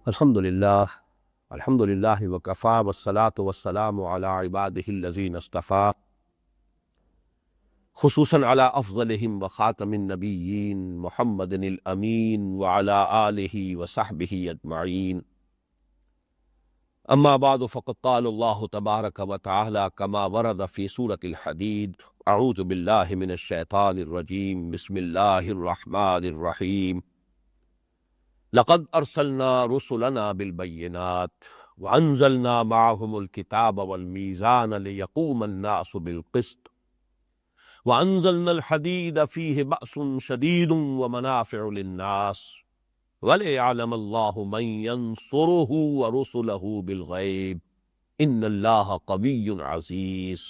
الحمدللہ الحمدللہ وکفی والصلاة والسلام علی عبادہ الذین اصطفی خصوصاً علی افضلہم وخاتم النبیین محمد الامین وعلی آلہ وصحبہ اجمعین اما بعد فقد قال اللہ تبارک وتعالی کما ورد فی سورة الحدید اعوذ باللہ من الشیطان الرجیم بسم اللہ الرحمن الرحیم لقد ارسلنا رسلنا بالبينات وانزلنا معهم الكتاب والميزان ليقوم الناس بالقسط وانزلنا الحديد فيه بأس شديد ومنافع للناس وليعلم الله من ينصره ورسله بالغيب ان الله قوي عزيز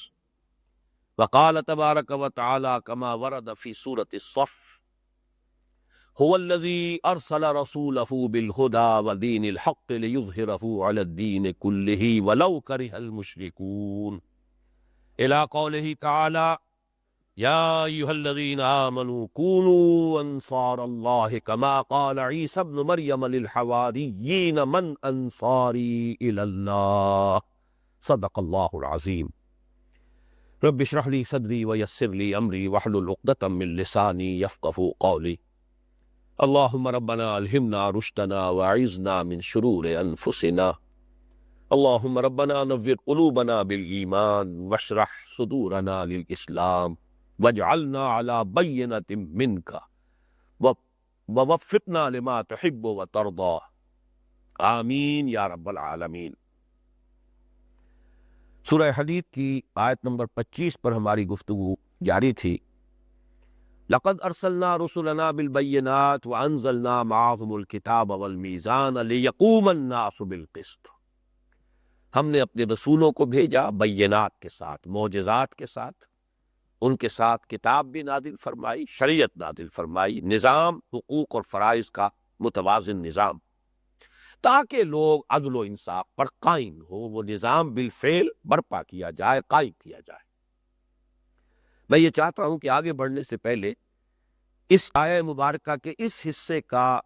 وقال تبارك وتعالى كما ورد في سورة الصف هو الذي أرسل رسوله بالهدى ودين الحق ليظهره على الدين كله ولو كره المشركون إلى قوله تعالى يا أيها الذين آمنوا كونوا أنصار الله كما قال عيسى ابن مريم للحواريين من أنصاري إلى الله صدق الله العظيم رب اشرح لي صدري ويسر لي أمري واحلل عقدة من لساني يفقهوا قولي اللهم ربنا الہمنا رشدنا واعذنا من شرور انفسنا اللهم ربنا نور قلوبنا بالایمان واشرح صدورنا للاسلام واجعلنا على بینۃ منك ووفقنا لما تحب وترضى آمین یا رب العالمین۔ سورہ حدید کی آیت نمبر 25 پر ہماری گفتگو جاری تھی۔ لقد ارسلنا رسلنا بالبينات وانزلنا معهم الكتاب والميزان ليقوم الناس بالقسط۔ ہم نے اپنے رسولوں کو بھیجا بینات کے ساتھ، معجزات کے ساتھ، ان کے ساتھ کتاب بھی نازل فرمائی، شریعت نازل فرمائی، نظام حقوق اور فرائض کا متوازن نظام، تاکہ لوگ عدل و انصاف پر قائم ہو، وہ نظام بالفعل برپا کیا جائے، قائم کیا جائے۔ میں یہ چاہتا ہوں کہ آگے بڑھنے سے پہلے اس آیہ مبارکہ کے اس حصے کا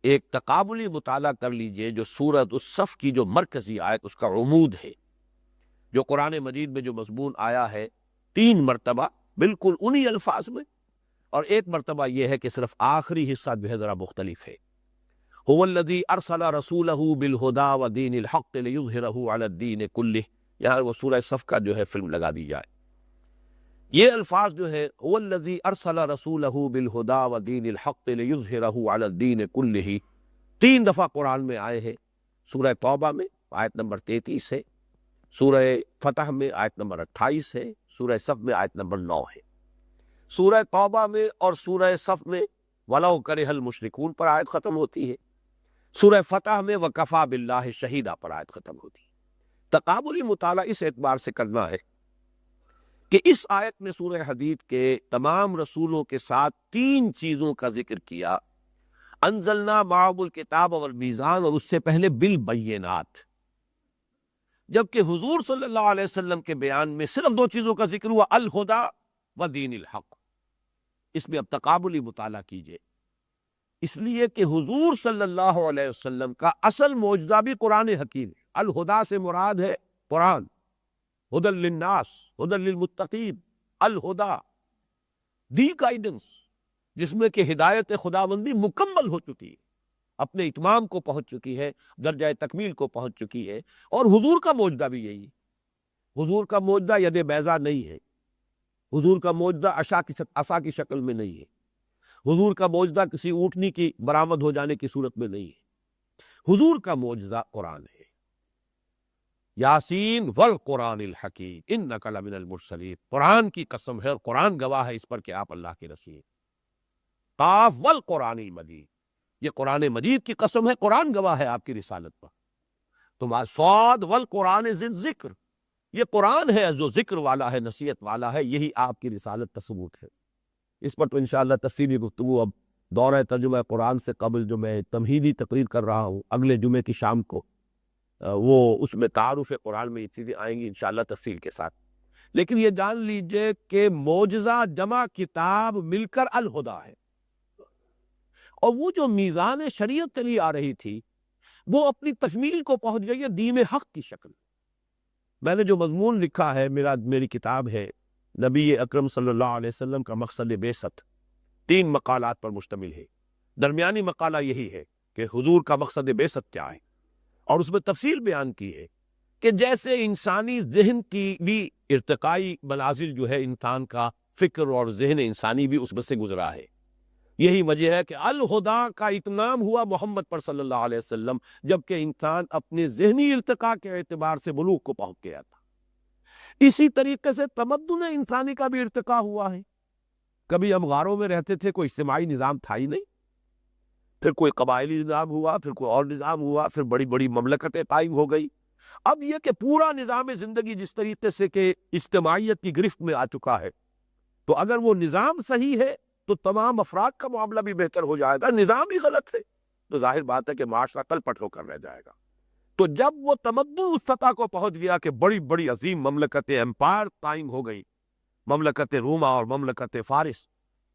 ایک تقابلی مطالعہ کر لیجئے جو سورۃ الصف کی جو مرکزی آیت، اس کا عمود ہے، جو قرآن مجید میں جو مضمون آیا ہے 3 مرتبہ بالکل انہی الفاظ میں، اور ایک مرتبہ یہ ہے کہ صرف آخری حصہ جو ہے ذرا مختلف ہے۔ هو الذی ارسل رسولہ بالہدی ودین الحق لیظہرہ علی الدین کلہ، یہاں وہ سورہ صف کا جو ہے فلم لگا دی جائے۔ یہ الفاظ جو ہے هو الذی ارسل رسولہ بالہدی ودین الحق لیظہرہ علی الدین کلہ 3 دفعہ قرآن میں آئے ہیں۔ سورہ توبہ میں آیت نمبر 33 ہے، سورہ فتح میں آیت نمبر 28 ہے، سورہ صف میں آیت نمبر 9 ہے۔ سورہ توبہ میں اور سورہ صف میں وَلَوْ كَرِهَ الْمُشْرِكُونَ پر آیت ختم ہوتی ہے، سورہ فتح میں وَكَفَى بِاللَّهِ شَهِيدًا پر آیت ختم ہوتی ہے۔ تقابلی مطالعہ اس اعتبار سے کرنا ہے کہ اس آیت میں سورہ حدید کے تمام رسولوں کے ساتھ 3 چیزوں کا ذکر کیا، انزلنا معهم الکتاب والمیزان، اور اس سے پہلے بالبینات، جبکہ حضور صلی اللہ علیہ وسلم کے بیان میں صرف 2 چیزوں کا ذکر ہوا، الہدی و دین الحق۔ اس میں اب تقابلی مطالعہ کیجئے، اس لیے کہ حضور صلی اللہ علیہ وسلم کا اصل معجزہ بھی قرآن حکیم ہے۔ الہدی سے مراد ہے قرآن، ہدی للناس، ہدی للمتقین، الہدی، دی گائیڈنس، جس میں کہ ہدایت خداوندی مکمل ہو چکی ہے، اپنے اتمام کو پہنچ چکی ہے، درجہ تکمیل کو پہنچ چکی ہے۔ اور حضور کا معجزہ بھی یہی ہے۔ حضور کا معجزہ ید بیضا نہیں ہے، حضور کا معجزہ عصا کی شکل میں نہیں ہے، حضور کا معجزہ کسی اونٹنی کی برآمد ہو جانے کی صورت میں نہیں ہے۔ حضور کا معجزہ قرآن ہے۔ یاسین والقرآن الحکیم انک لمن المرسلین، قرآن کی قسم ہے اور قرآن گواہ ہے اس پر کہ آپ اللہ کے رسول ہیں۔ قاف والقرآن المجید، یہ قرآن مجید کی قسم ہے، قرآن گواہ ہے آپ کی رسالت پر۔ تمہارا صاد والقرآن ذی الذکر، یہ قرآن ہے جو ذکر والا ہے، نصیحت والا ہے، یہی آپ کی رسالت کا ثبوت ہے۔ اس پر تو انشاءاللہ تفصیلی گفتگو اب دورہ ترجمہ قرآن سے قبل جو میں تمہیدی تقریر کر رہا ہوں اگلے جمعے کی شام کو، وہ اس میں تعارف قرآن میں یہ چیزیں آئیں گی انشاءاللہ تفصیل کے ساتھ۔ لیکن یہ جان لیجئے کہ معجزہ جمع کتاب مل کر الہدیٰ ہے، اور وہ جو میزان شریعت چلی آ رہی تھی وہ اپنی تکمیل کو پہنچ گئی ہے دین حق کی شکل۔ میں نے جو مضمون لکھا ہے، میری کتاب ہے نبی اکرم صلی اللہ علیہ وسلم کا مقصد بعثت، 3 مقالات پر مشتمل ہے۔ درمیانی مقالہ یہی ہے کہ حضور کا مقصد بعثت کیا ہے، اور اس میں تفصیل بیان کی ہے کہ جیسے انسانی ذہن کی بھی ارتقائی منازل جو ہے، انسان کا فکر اور ذہن انسانی بھی اس میں سے گزرا ہے۔ یہی وجہ ہے کہ الہدا کا اتمام ہوا محمد پر صلی اللہ علیہ وسلم، جبکہ انسان اپنے ذہنی ارتقاء کے اعتبار سے بلوغ کو پہنچ گیا تھا۔ اسی طریقے سے تمدن انسانی کا بھی ارتقاء ہوا ہے۔ کبھی ہم غاروں میں رہتے تھے، کوئی اجتماعی نظام تھا ہی نہیں، پھر کوئی قبائلی نظام ہوا، پھر کوئی اور نظام ہوا، پھر بڑی بڑی مملکتیں قائم ہو گئی۔ اب یہ کہ پورا نظام زندگی جس طریقے سے کہ اجتماعیت کی گرفت میں آ چکا ہے، تو اگر وہ نظام صحیح ہے تو تمام افراد کا معاملہ بھی بہتر ہو جائے گا۔ نظام ہی غلط ہے تو ظاہر بات ہے کہ معاشرہ کل پٹ ہو کر رہ جائے گا۔ تو جب وہ تمدن اس سطح کو پہنچ گیا کہ بڑی بڑی عظیم مملکتیں امپائر قائم ہو گئی، مملکت روما اور مملکت فارس،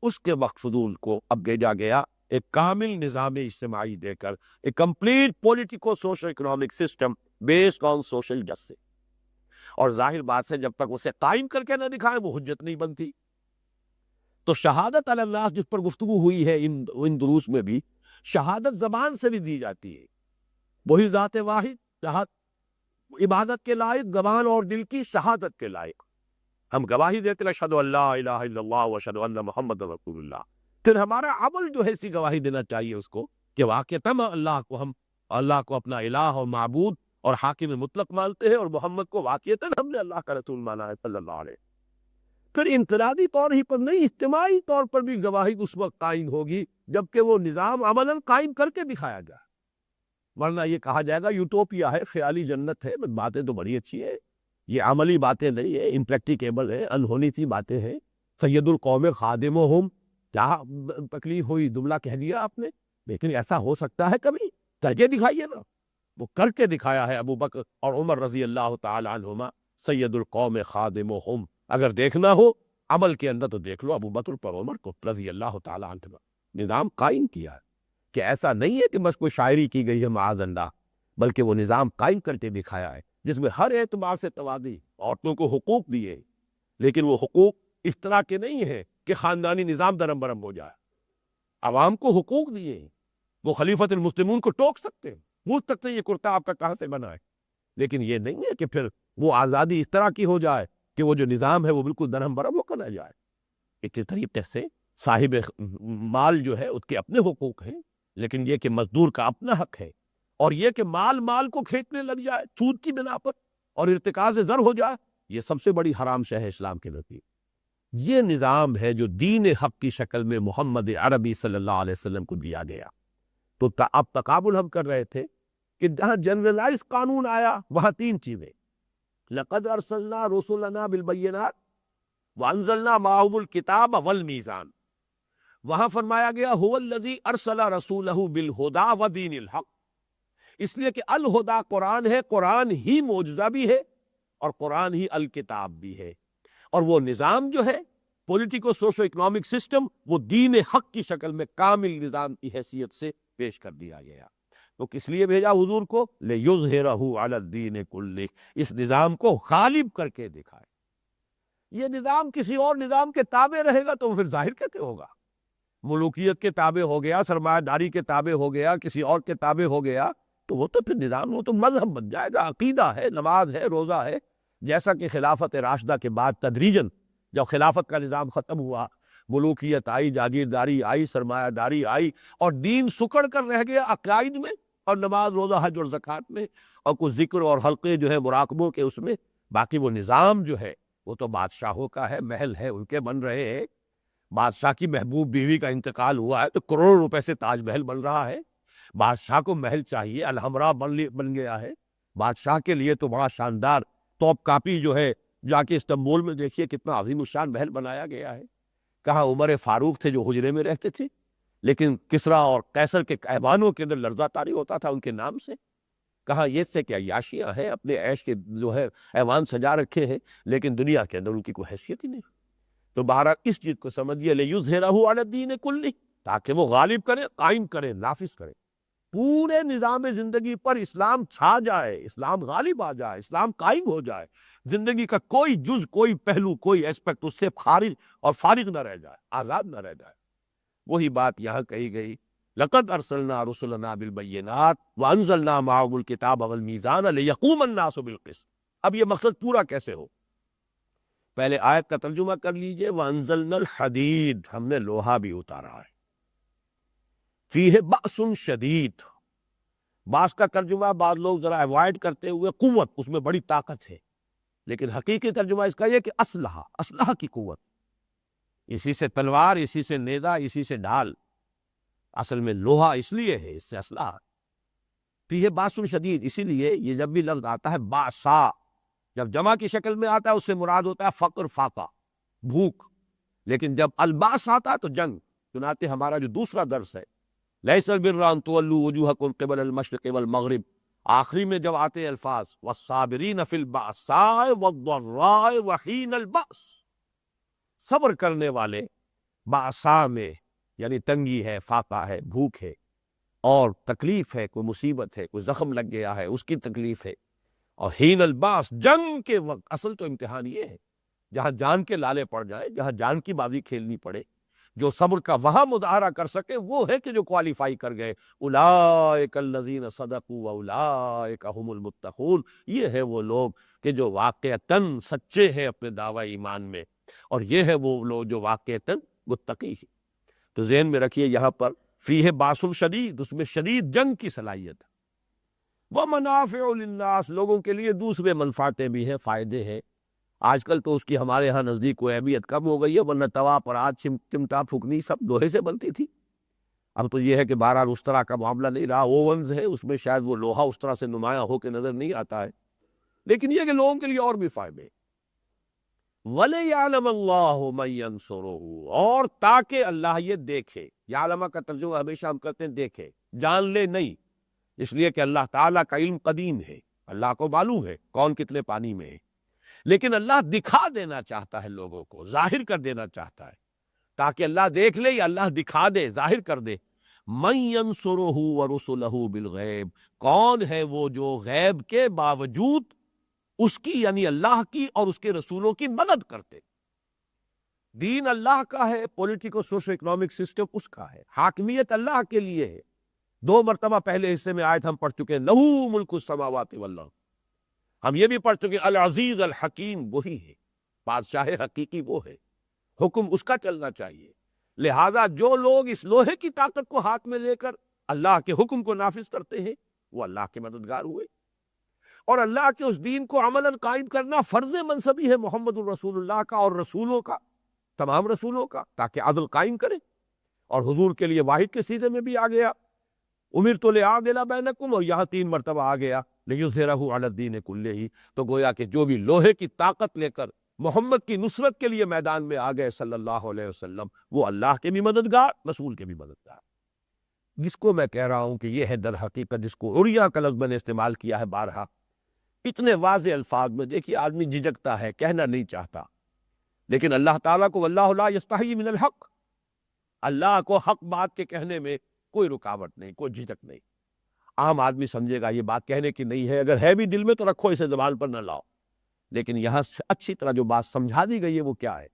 اس کے وقت فضول کو اب بھیجا گیا ایک کامل نظام اجتماعی دے کر، ایک complete politico social economic system based on social justice. اور ظاہر بات سے جب تک اسے قائم کر کے نہ دکھائے وہ حجت نہیں بنتی۔ تو شہادت علی اللہ جس پر گفتگو ہوئی ہے ان دروس میں بھی، شہادت زبان سے بھی دی جاتی ہے۔ وہی ذات واحد عبادت کے لائق، زبان اور دل کی شہادت کے لائق۔ ہم گواہی دیتے ہیں اشہد ان لا الہ الا اللہ واشہد ان محمد رسول اللہ، پھر ہمارا عمل جو ہے اسی گواہی دینا چاہیے اس کو کہ واقعتاً اللہ کو اپنا الہ اور معبود اور حاکم مطلق مانتے ہیں، اور محمد کو واقعتاً ہم نے اللہ کا رسول مانا ہے صلی اللہ علیہ۔ پھر انفرادی طور ہی پر نہیں، اجتماعی طور پر بھی گواہی اس وقت قائم ہوگی جبکہ وہ نظام عملاً قائم کر کے دکھایا جائے، ورنہ یہ کہا جائے گا یوٹوپیا ہے، خیالی جنت ہے، باتیں تو بڑی اچھی ہیں، یہ عملی باتیں نہیں ہے، امپریکٹیکیبل ہے، انہونی سی باتیں ہیں۔ سید القوم خادمہم، کیا تکلیف ہوئی، جملہ کہہ دیا آپ نے، لیکن ایسا ہو سکتا ہے کبھی؟ کر کے دکھائیے نا۔ وہ کر کے دکھایا ہے ابو بکر اور عمر رضی اللہ تعالی عنہما، سید القوم خادمہم۔ اگر دیکھنا ہو عمل کے اندر تو دیکھ لو ابو بکر پر عمر کو رضی اللہ تعالی عنہما۔ نظام قائم کیا ہے کہ ایسا نہیں ہے کہ بس کوئی شاعری کی گئی ہے معاذ اللہ، بلکہ وہ نظام قائم کر کے دکھایا ہے جس میں ہر اعتبار سے توازی، عورتوں کو حقوق دیے، لیکن وہ حقوق اس طرح کے نہیں ہیں کہ خاندانی نظام درم برم ہو جائے۔ عوام کو حقوق دیے، وہ خلیفۃ المسلمون کو ٹوک سکتے ہیں، پوچھ سکتے ہیں یہ کرتا آپ کا کہاں سے بنا ہے، لیکن یہ نہیں ہے کہ پھر وہ آزادی اس طرح کی ہو جائے کہ وہ جو نظام ہے وہ بالکل درہم برہم ہو کر رہ جائے۔ اس طریقے سے صاحب مال جو ہے اس کے اپنے حقوق ہیں، لیکن یہ کہ مزدور کا اپنا حق ہے، اور یہ کہ مال کو کھینچنے لگ جائے سود کی بنا پر اور ارتکاز زر ہو جائے، یہ سب سے بڑی حرام شے ہے اسلام کے نزدیک۔ یہ نظام ہے جو دین حق کی شکل میں محمد عربی صلی اللہ علیہ وسلم کو دیا گیا۔ تو اب تقابل ہم کر رہے تھے کہ جہاں جنرلائز قانون آیا وہاں 3 چیزیں، لقد ارسلنا رسلنا بالبینات وانزلنا معهم الکتاب والمیزان، وہاں فرمایا گیا هو الذی ارسل رسولہ بالہدی ودین الحق، اس لیے کہ الہدا قرآن ہے، قرآن ہی معجزہ بھی ہے اور قرآن ہی الکتاب بھی ہے، اور وہ نظام جو ہے پولیٹیکو سوشو اکنامک سسٹم وہ دین حق کی شکل میں کامل نظام کی حیثیت سے پیش کر دیا گیا۔ تو کس لیے بھیجا حضور کو؟ لِیُظْہِرَهُ عَلَى الدِّینِ كُلِّهِ، اس نظام کو غالب کر کے دکھائے۔ یہ نظام کسی اور نظام کے تابع رہے گا تو پھر ظاہر کیسے ہوگا؟ ملوکیت کے تابع ہو گیا، سرمایہ داری کے تابع ہو گیا، کسی اور کے تابع ہو گیا تو وہ تو پھر نظام، وہ تو مذہب بن جائے گا، عقیدہ ہے، نماز ہے، روزہ ہے۔ جیسا کہ خلافت راشدہ کے بعد تدریجاً جب خلافت کا نظام ختم ہوا، ملوکیت آئی، جاگیرداری آئی، سرمایہ داری آئی، اور دین سکڑ کر رہ گیا عقائد میں اور نماز روزہ حج اور زکوٰۃ میں، اور کچھ ذکر اور حلقے جو ہے مراقبوں کے اس میں، باقی وہ نظام جو ہے وہ تو بادشاہوں کا ہے، محل ہے، ان کے بن رہے ہیں۔ بادشاہ کی محبوب بیوی کا انتقال ہوا ہے تو کروڑوں روپے سے تاج محل بن رہا ہے۔ بادشاہ کو محل چاہیے، الحمرا بن گیا ہے۔ بادشاہ کے لیے تو بڑا شاندار توپ کاپی جو ہے، جا کے استنبول میں دیکھیے کتنا عظیم الشان محل بنایا گیا ہے۔ کہاں عمر فاروق تھے جو حجرے میں رہتے تھے، لیکن کسریٰ اور قیصر کے ایوانوں کے اندر لرزہ طاری ہوتا تھا ان کے نام سے۔ کہاں یہ سے کہ عیاشیاں ہیں، اپنے عیش کے جو ہے ایوان سجا رکھے ہیں، لیکن دنیا کے اندر ان کی کوئی حیثیت ہی نہیں۔ تو بہرحال اس چیز کو سمجھیے، لِیُظْہِرَهُ عَلَى الدِّینِ كُلِّهِ، تاکہ وہ غالب کرے، قائم کرے، نافذ کرے۔ پورے نظام زندگی پر اسلام چھا جائے، اسلام غالب آ جائے، اسلام قائم ہو جائے، زندگی کا کوئی جز، کوئی پہلو، کوئی ایسپیکٹ اس سے خارج اور فارغ نہ رہ جائے، آزاد نہ رہ جائے۔ وہی بات یہاں کہی گئی، لقد ارسلنا رسلنا بالبینات وانزلنا معهم الکتاب والمیزان لیقوم الناس بالقسط۔ اب یہ مقصد پورا کیسے ہو؟ پہلے آیت کا ترجمہ کر لیجئے، وانزلنا الحدید، ہم نے لوہا بھی اتارا ہے، فیہ بأس شدید۔ باس کا ترجمہ بعض لوگ ذرا اوائڈ کرتے ہوئے قوت، اس میں بڑی طاقت ہے، لیکن حقیقی ترجمہ اس کا یہ کہ اسلحہ، اسلحہ کی قوت، اسی سے تلوار، اسی سے نیزہ، اسی سے ڈھال۔ اصل میں لوہا اس لیے ہے، اس سے اسلحہ۔ فیہ باس شدید، اسی لیے یہ جب بھی لفظ آتا ہے باسا، جب جمع کی شکل میں آتا ہے اس سے مراد ہوتا ہے فقر، فاقہ، بھوک، لیکن جب الباس آتا ہے تو جنگ۔ چنانچہ ہمارا جو دوسرا درس ہے، لیس البر ان تولوا وجوہکم قبل المشرق والمغرب، آخری میں جب آتے الفاظ والصابرین فی البأساء والضراء وحین البأس، صبر کرنے والے بأساء میں، یعنی تنگی ہے، فاقہ ہے، بھوک ہے، اور تکلیف ہے، کوئی مصیبت ہے، کوئی زخم لگ گیا ہے اس کی تکلیف ہے، اور حین الباس، جنگ کے وقت۔ اصل تو امتحان یہ ہے، جہاں جان کے لالے پڑ جائے، جہاں جان کی بازی کھیلنی پڑے، جو صبر کا وہاں مظاہرہ کر سکے وہ ہے کہ جو کوالیفائی کر گئے، اولئک الذین صدقوا واولئک هم المتقون، یہ ہے وہ لوگ کہ جو واقعتاً سچے ہیں اپنے دعوی ایمان میں، اور یہ ہے وہ لوگ جو واقعتاً متقی ہیں۔ تو ذہن میں رکھیے یہاں پر فیہ باس شدید، اس میں شدید جنگ کی صلاحیت ہے۔ ومنافع للناس، لوگوں کے لیے دوسرے منفعتیں بھی ہیں، فائدے ہیں۔ آج کل تو اس کی ہمارے ہاں نزدیک کوئی اہمیت کم ہو گئی ہے، ورنہ توا پرات، چمٹا، پھکنی سب لوہے سے بنتی تھی۔ اب تو یہ ہے کہ بہرحال اس طرح کا معاملہ نہیں رہا، اوونز ہے، اس میں شاید وہ لوہا اس طرح سے نمایاں ہو کے نظر نہیں آتا ہے، لیکن یہ کہ لوگوں کے لیے اور بھی فائدے۔ وَلِيَعْلَمَ اللَّهُ مَن يَنصُرُهُ، اور تاکہ اللہ یہ دیکھے۔ یعلم کا ترجمہ ہمیشہ ہم کرتے ہیں دیکھے، جان لے نہیں، اس لیے کہ اللہ تعالیٰ کا علم قدیم ہے، اللہ کو معلوم ہے کون کتنے پانی میں ہے، لیکن اللہ دکھا دینا چاہتا ہے، لوگوں کو ظاہر کر دینا چاہتا ہے، تاکہ اللہ دیکھ لے یا اللہ دکھا دے، ظاہر کر دے۔ من ینصرہ ورسلہ بالغیب، کون ہے وہ جو غیب کے باوجود اس کی، یعنی اللہ کی اور اس کے رسولوں کی مدد کرتے۔ دین اللہ کا ہے، پولیٹیکو سوشو اکنامک سسٹم اس کا ہے، حاکمیت اللہ کے لیے ہے۔ 2 مرتبہ پہلے حصے میں آیت ہم پڑھ چکے ہیں، لہو ملک السماوات والارض، ہم یہ بھی پڑھ چکے ہیں العزیز الحکیم، وہی ہے بادشاہ حقیقی، وہ ہے، حکم اس کا چلنا چاہیے۔ لہذا جو لوگ اس لوہے کی طاقت کو ہاتھ میں لے کر اللہ کے حکم کو نافذ کرتے ہیں، وہ اللہ کے مددگار ہوئے، اور اللہ کے اس دین کو عملاً قائم کرنا فرض منصبی ہے محمد الرسول اللہ کا اور رسولوں کا، تمام رسولوں کا، تاکہ عدل قائم کرے۔ اور حضور کے لیے واحد کے سیدھے میں بھی آ گیا، امرت لأعدل بینکم، اور یہاں 3 مرتبہ آ گیا لیظہرہ علی الدین کلہ، تو گویا کہ جو بھی لوہے کی طاقت لے کر محمد کی نصرت کے لیے میدان میں آ گئے صلی اللہ علیہ وسلم، وہ اللہ کے بھی مددگار، رسول کے بھی مددگار۔ جس کو میں کہہ رہا ہوں کہ یہ ہے در حقیقت، جس کو عریا کا لفظ میں نے استعمال کیا ہے بارہا، اتنے واضح الفاظ میں، دیکھیے آدمی جھجکتا ہے، کہنا نہیں چاہتا، لیکن اللہ تعالیٰ کو واللہ لا یستحیی من الحق، اللہ کو حق بات کے کہنے میں کوئی رکاوٹ نہیں، کوئی جھجک نہیں۔ عام آدمی سمجھے گا یہ بات کہنے کی نہیں ہے، اگر ہے بھی دل میں تو رکھو، اسے زبان پر نہ لاؤ، لیکن یہاں سے اچھی طرح جو بات سمجھا دی گئی ہے وہ کیا ہے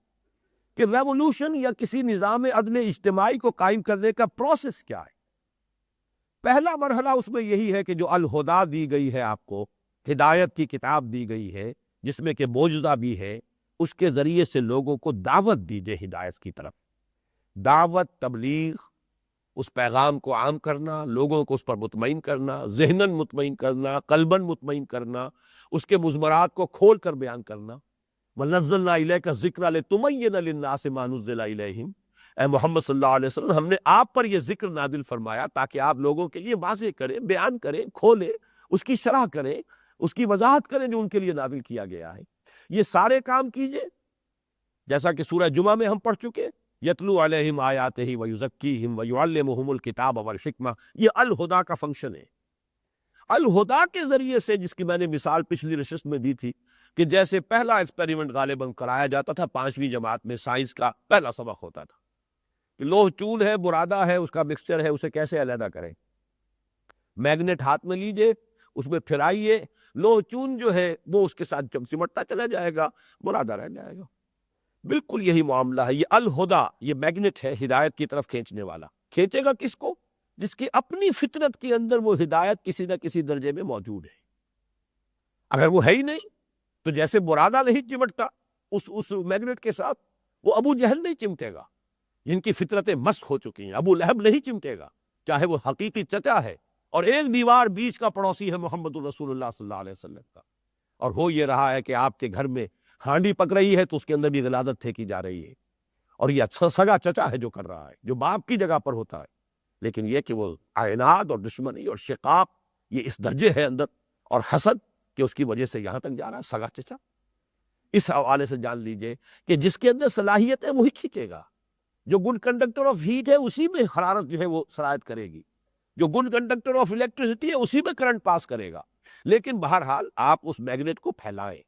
کہ ریولوشن یا کسی نظام عدل اجتماعی کو قائم کرنے کا پروسیس کیا ہے۔ پہلا مرحلہ اس میں یہی ہے کہ جو الہدا دی گئی ہے، آپ کو ہدایت کی کتاب دی گئی ہے، جس میں کہ معجزہ بھی ہے، اس کے ذریعے سے لوگوں کو دعوت دیجئے ہدایت کی طرف، دعوت، تبلیغ، اس پیغام کو عام کرنا، لوگوں کو اس پر مطمئن کرنا، ذہناً مطمئن کرنا، قلباً مطمئن کرنا، اس کے مضمرات کو کھول کر بیان کرنا۔ وَنَزَّلْنَا إِلَيْكَ الذِّكْرَ لِتُبَيِّنَ لِلنَّاسِ مَا نُزِّلَ إِلَيْهِمْ، اے محمد صلی اللہ علیہ وسلم، ہم نے آپ پر یہ ذکر نازل فرمایا تاکہ آپ لوگوں کے لیے واضح کریں، بیان کریں، کھولیں، اس کی شرح کریں، اس کی وضاحت کریں جو ان کے لیے نازل کیا گیا ہے۔ یہ سارے کام کیجئے، جیسا کہ سورہ جمعہ میں ہم پڑھ چکے، یتلو علیہم آیاتہ ویزکیہم ویعلمہم الکتاب والحکمہ، یہ الہدا کا فنکشن ہے۔ الہدا کے ذریعے سے، جس کی میں نے مثال پچھلی نشست میں دی تھی کہ جیسے پہلا ایکسپیریمنٹ غالباً کرایا جاتا تھا 5ویں جماعت میں، سائنس کا پہلا سبق ہوتا تھا کہ لوہ چون ہے، برادہ ہے، اس کا مکسچر ہے، اسے کیسے علیحدہ کریں۔ میگنیٹ ہاتھ میں لیجئے، اس میں پھرائیے، لو چون جو ہے وہ اس کے ساتھ سمٹتا چلا جائے گا، مرادہ رہ جائے گا۔ بالکل یہی معاملہ ہے۔ یہ الہدا، یہ میگنیٹ ہے ہدایت کی طرف کھینچنے والا۔ کھینچے گا کس کو؟ جس کی اپنی فطرت کے اندر وہ ہدایت کسی نہ کسی درجے میں موجود ہے۔ اگر وہ ہے ہی نہیں تو جیسے برادہ نہیں چمٹتا اس میگنیٹ کے ساتھ، وہ ابو جہل نہیں چمٹے گا، جن کی فطرتیں مسخ ہو چکی ہیں۔ ابو لہب نہیں چمٹے گا، چاہے وہ حقیقی چچا ہے اور ایک دیوار بیچ کا پڑوسی ہے محمد الرسول اللہ صلی اللہ علیہ وسلم کا، اور ہو یہ رہا ہے کہ آپ کے گھر میں ہانڈی پک رہی ہے تو اس کے اندر بھی غلاظت پھینکی جا رہی ہے، اور یہ اچھا سگا چچا ہے جو کر رہا ہے، جو باپ کی جگہ پر ہوتا ہے۔ لیکن یہ کہ وہ اعناد اور دشمنی اور شقاق یہ اس درجے ہے اندر، اور حسد کہ اس کی وجہ سے یہاں تک جا رہا ہے سگا چچا۔ اس حوالے سے جان لیجئے کہ جس کے اندر صلاحیت ہے وہی کھینچے گا۔ جو گڈ کنڈکٹر آف ہیٹ ہے اسی میں حرارت جو ہے وہ سرایت کرے گی، جو گڈ کنڈکٹر آف الیکٹریسٹی ہے اسی میں کرنٹ پاس کرے گا۔ لیکن بہرحال آپ اس میگنیٹ کو پھیلائیں،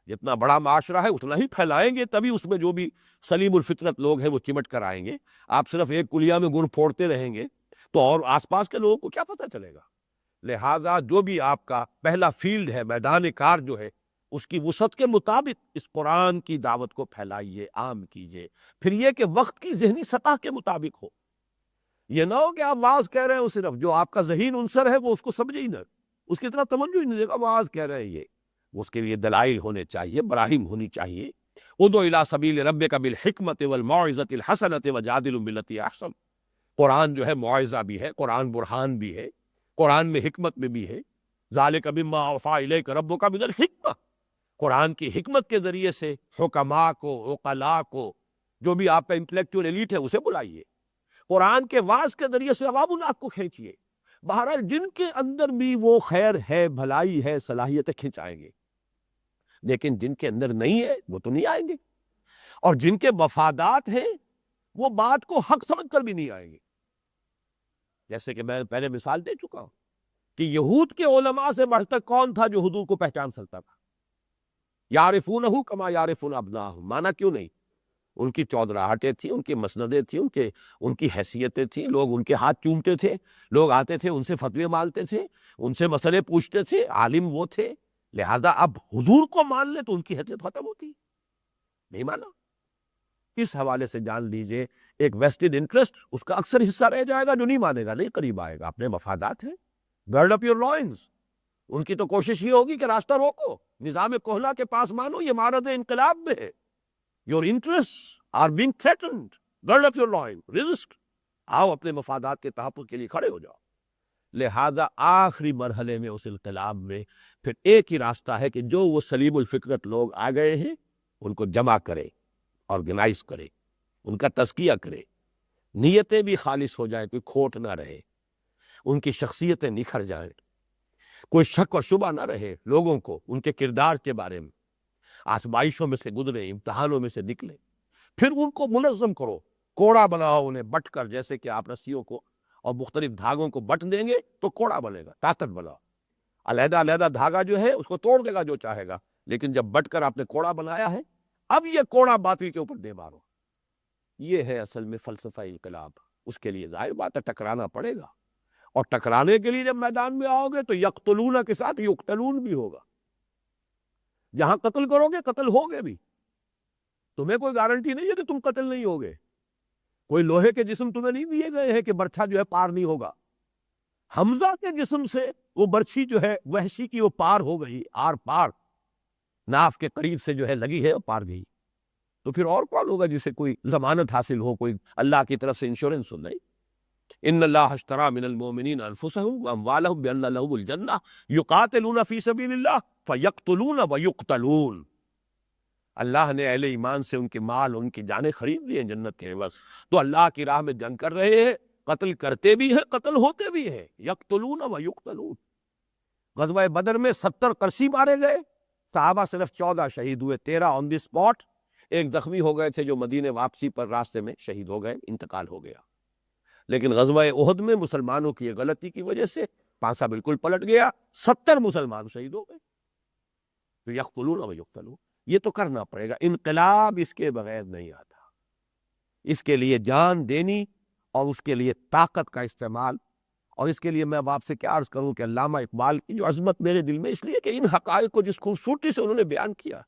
جتنا بڑا معاشرہ ہے اتنا ہی پھیلائیں گے، تبھی اس میں جو بھی سلیم الفطرت لوگ ہیں وہ چمٹ کر آئیں گے۔ آپ صرف ایک کلیا میں گن پھوڑتے رہیں گے تو اور آس پاس کے لوگوں کو کیا پتہ چلے گا؟ لہذا جو بھی آپ کا پہلا فیلڈ ہے، میدان کار جو ہے، اس کی وسعت کے مطابق اس قرآن کی دعوت کو پھیلائیے، عام کیجیے۔ پھر یہ کہ وقت کی ذہنی سطح کے مطابق ہو، یہ نہ ہو کہ آپ واعظ کہہ رہے ہو، صرف جو آپ کا ذہین عنصر ہے وہ اس کو سمجھے ہی نہ، اس کی طرف توجہ ہی نہیں دے گا، واعظ کہہ رہے ہیں یہ۔ اس کے لیے دلائل ہونے چاہیے، براہیم ہونی چاہیے۔ ادع الی سبیل ربک بالحکمت والموعظۃ الحسنۃ وجادلهم بالتي احسن۔ قرآن جو ہے معاوضہ بھی ہے، قرآن برہان بھی ہے، قرآن میں حکمت میں بھی ہے۔ ذالک مما اوحی الیک ربک من الحکمہ، قرآن کی حکمت کے ذریعے سے حکماء کو، عقلاء کو، جو بھی آپ کا انٹلیکچوئل ایلیٹ ہے اسے بلائیے۔ قرآن کے واعظ کے ذریعے سے عوام الناس کو کھینچیے۔ بہرحال جن کے اندر بھی وہ خیر ہے، بھلائی ہے، صلاحیتیں کھنچائیں گے، لیکن جن کے اندر نہیں ہے وہ تو نہیں آئیں گے، اور جن کے مفادات ہیں وہ بات کو حق سمجھ کر بھی نہیں آئیں گے۔ جیسے کہ میں پہلے مثال دے چکا ہوں کہ یہود کے علماء سے بڑھ کر کون تھا جو حضور کو پہچان سکتا تھا؟ یعرفونہ کما یعرفون ابناءہم، مانا کیوں نہیں؟ ان کی چودراہٹیں تھیں، ان کی مسندیں تھیں، ان کی حیثیتیں تھیں، لوگ ان کے ہاتھ چومتے تھے، لوگ آتے تھے ان سے فتوے مانگتے تھے، ان سے مسئلے پوچھتے تھے، عالم وہ تھے۔ لہذا اب حضور کو مان لے تو ان کی حیثیت ختم ہوتی، نہیں مانا۔ اس حوالے سے جان لیجئے ایک ویسٹڈ انٹرسٹ اس کا اکثر حصہ رہ جائے گا، جو نہیں مانے گا، نہیں قریب آئے گا۔ اپنے مفادات ہیں، گرڈ اپ یور لوئنز۔ ان کی تو کوشش یہ ہوگی کہ راستہ روکو، نظام کہلا کے پاس مانو، یہ معرض انقلاب میں ہے۔ Your interests are being threatened. Gird up your loin. Resist. آؤ اپنے مفادات کے تحفظ کے لیے کھڑے ہو جاؤ۔ لہذا آخری مرحلے میں اس انقلاب میں پھر ایک ہی راستہ ہے کہ جو وہ سلیم الفکرت لوگ آ گئے ہیں ان کو جمع کرے، آرگنائز کرے، ان کا تزکیہ کرے، نیتیں بھی خالص ہو جائیں، کوئی کھوٹ نہ رہے، ان کی شخصیتیں نکھر جائیں، کوئی شک و شبہ نہ رہے لوگوں کو ان کے کردار کے بارے میں، آزمائشوں میں سے گزرے، امتحانوں میں سے نکلے، پھر ان کو منظم کرو، کوڑا بناؤ انہیں بٹ کر، جیسے کہ آپ رسیوں کو اور مختلف دھاگوں کو بٹ دیں گے تو کوڑا بنے گا، طاقت بناؤ۔ علیحدہ علیحدہ دھاگا جو ہے اس کو توڑ دے گا جو چاہے گا، لیکن جب بٹ کر آپ نے کوڑا بنایا ہے، اب یہ کوڑا باطل کے اوپر دے مارو۔ یہ ہے اصل میں فلسفہ انقلاب۔ اس کے لیے ظاہر بات ہے ٹکرانا پڑے گا، اور ٹکرانے کے لیے جب میدان میں آؤ گے تو یقتلون کے ساتھ یقتلون بھی ہوگا۔ جہاں قتل کرو گے قتل ہوگے بھی، تمہیں کوئی گارنٹی نہیں ہے کہ تم قتل نہیں ہوگے، کوئی لوہے کے جسم تمہیں نہیں دیے گئے ہیں کہ برچھا جو ہے پار نہیں ہوگا۔ حمزہ کے جسم سے وہ برچھی جو ہے وحشی کی وہ پار ہو گئی، آر پار ناف کے قریب سے جو ہے لگی ہے اور پار گئی، تو پھر اور کون ہوگا جسے کوئی ضمانت حاصل ہو، کوئی اللہ کی طرف سے انشورنس ہو؟ نہیں۔ ان اللہ اشتری من المؤمنین انفسهم واموالهم بان لهم الجنہ یقاتلون فی سبیل اللہ فیقتلون ویقتلون۔ اللہ نے اہل ایمان سے ان کے مال، ان کی جانیں خرید لی ہیں جنت کے عوض، تو اللہ کی راہ میں جنگ کر رہے ہیں، قتل کرتے بھی ہیں، قتل ہوتے بھی ہیں، یقتلون ویقتلون۔ غزوہ بدر میں 70 قرشی مارے گئے، صحابہ صرف 14 شہید ہوئے، 13 آن دی اسپاٹ، ایک زخمی ہو گئے تھے جو مدینے واپسی پر راستے میں شہید ہو گئے، انتقال ہو گیا۔ لیکن غزوہ احد میں مسلمانوں کی غلطی کی وجہ سے پانسا بالکل پلٹ گیا، 70 مسلمان شہید ہو گئے۔ تو یقتلون و یقتلون، یہ تو کرنا پڑے گا، انقلاب اس کے بغیر نہیں آتا۔ اس کے لیے جان دینی اور اس کے لیے طاقت کا استعمال اور اس کے لیے میں اب آپ سے کیا عرض کروں کہ علامہ اقبال کی جو عظمت میرے دل میں اس لیے کہ ان حقائق کو جس خوبصورتی سے انہوں نے بیان کیا،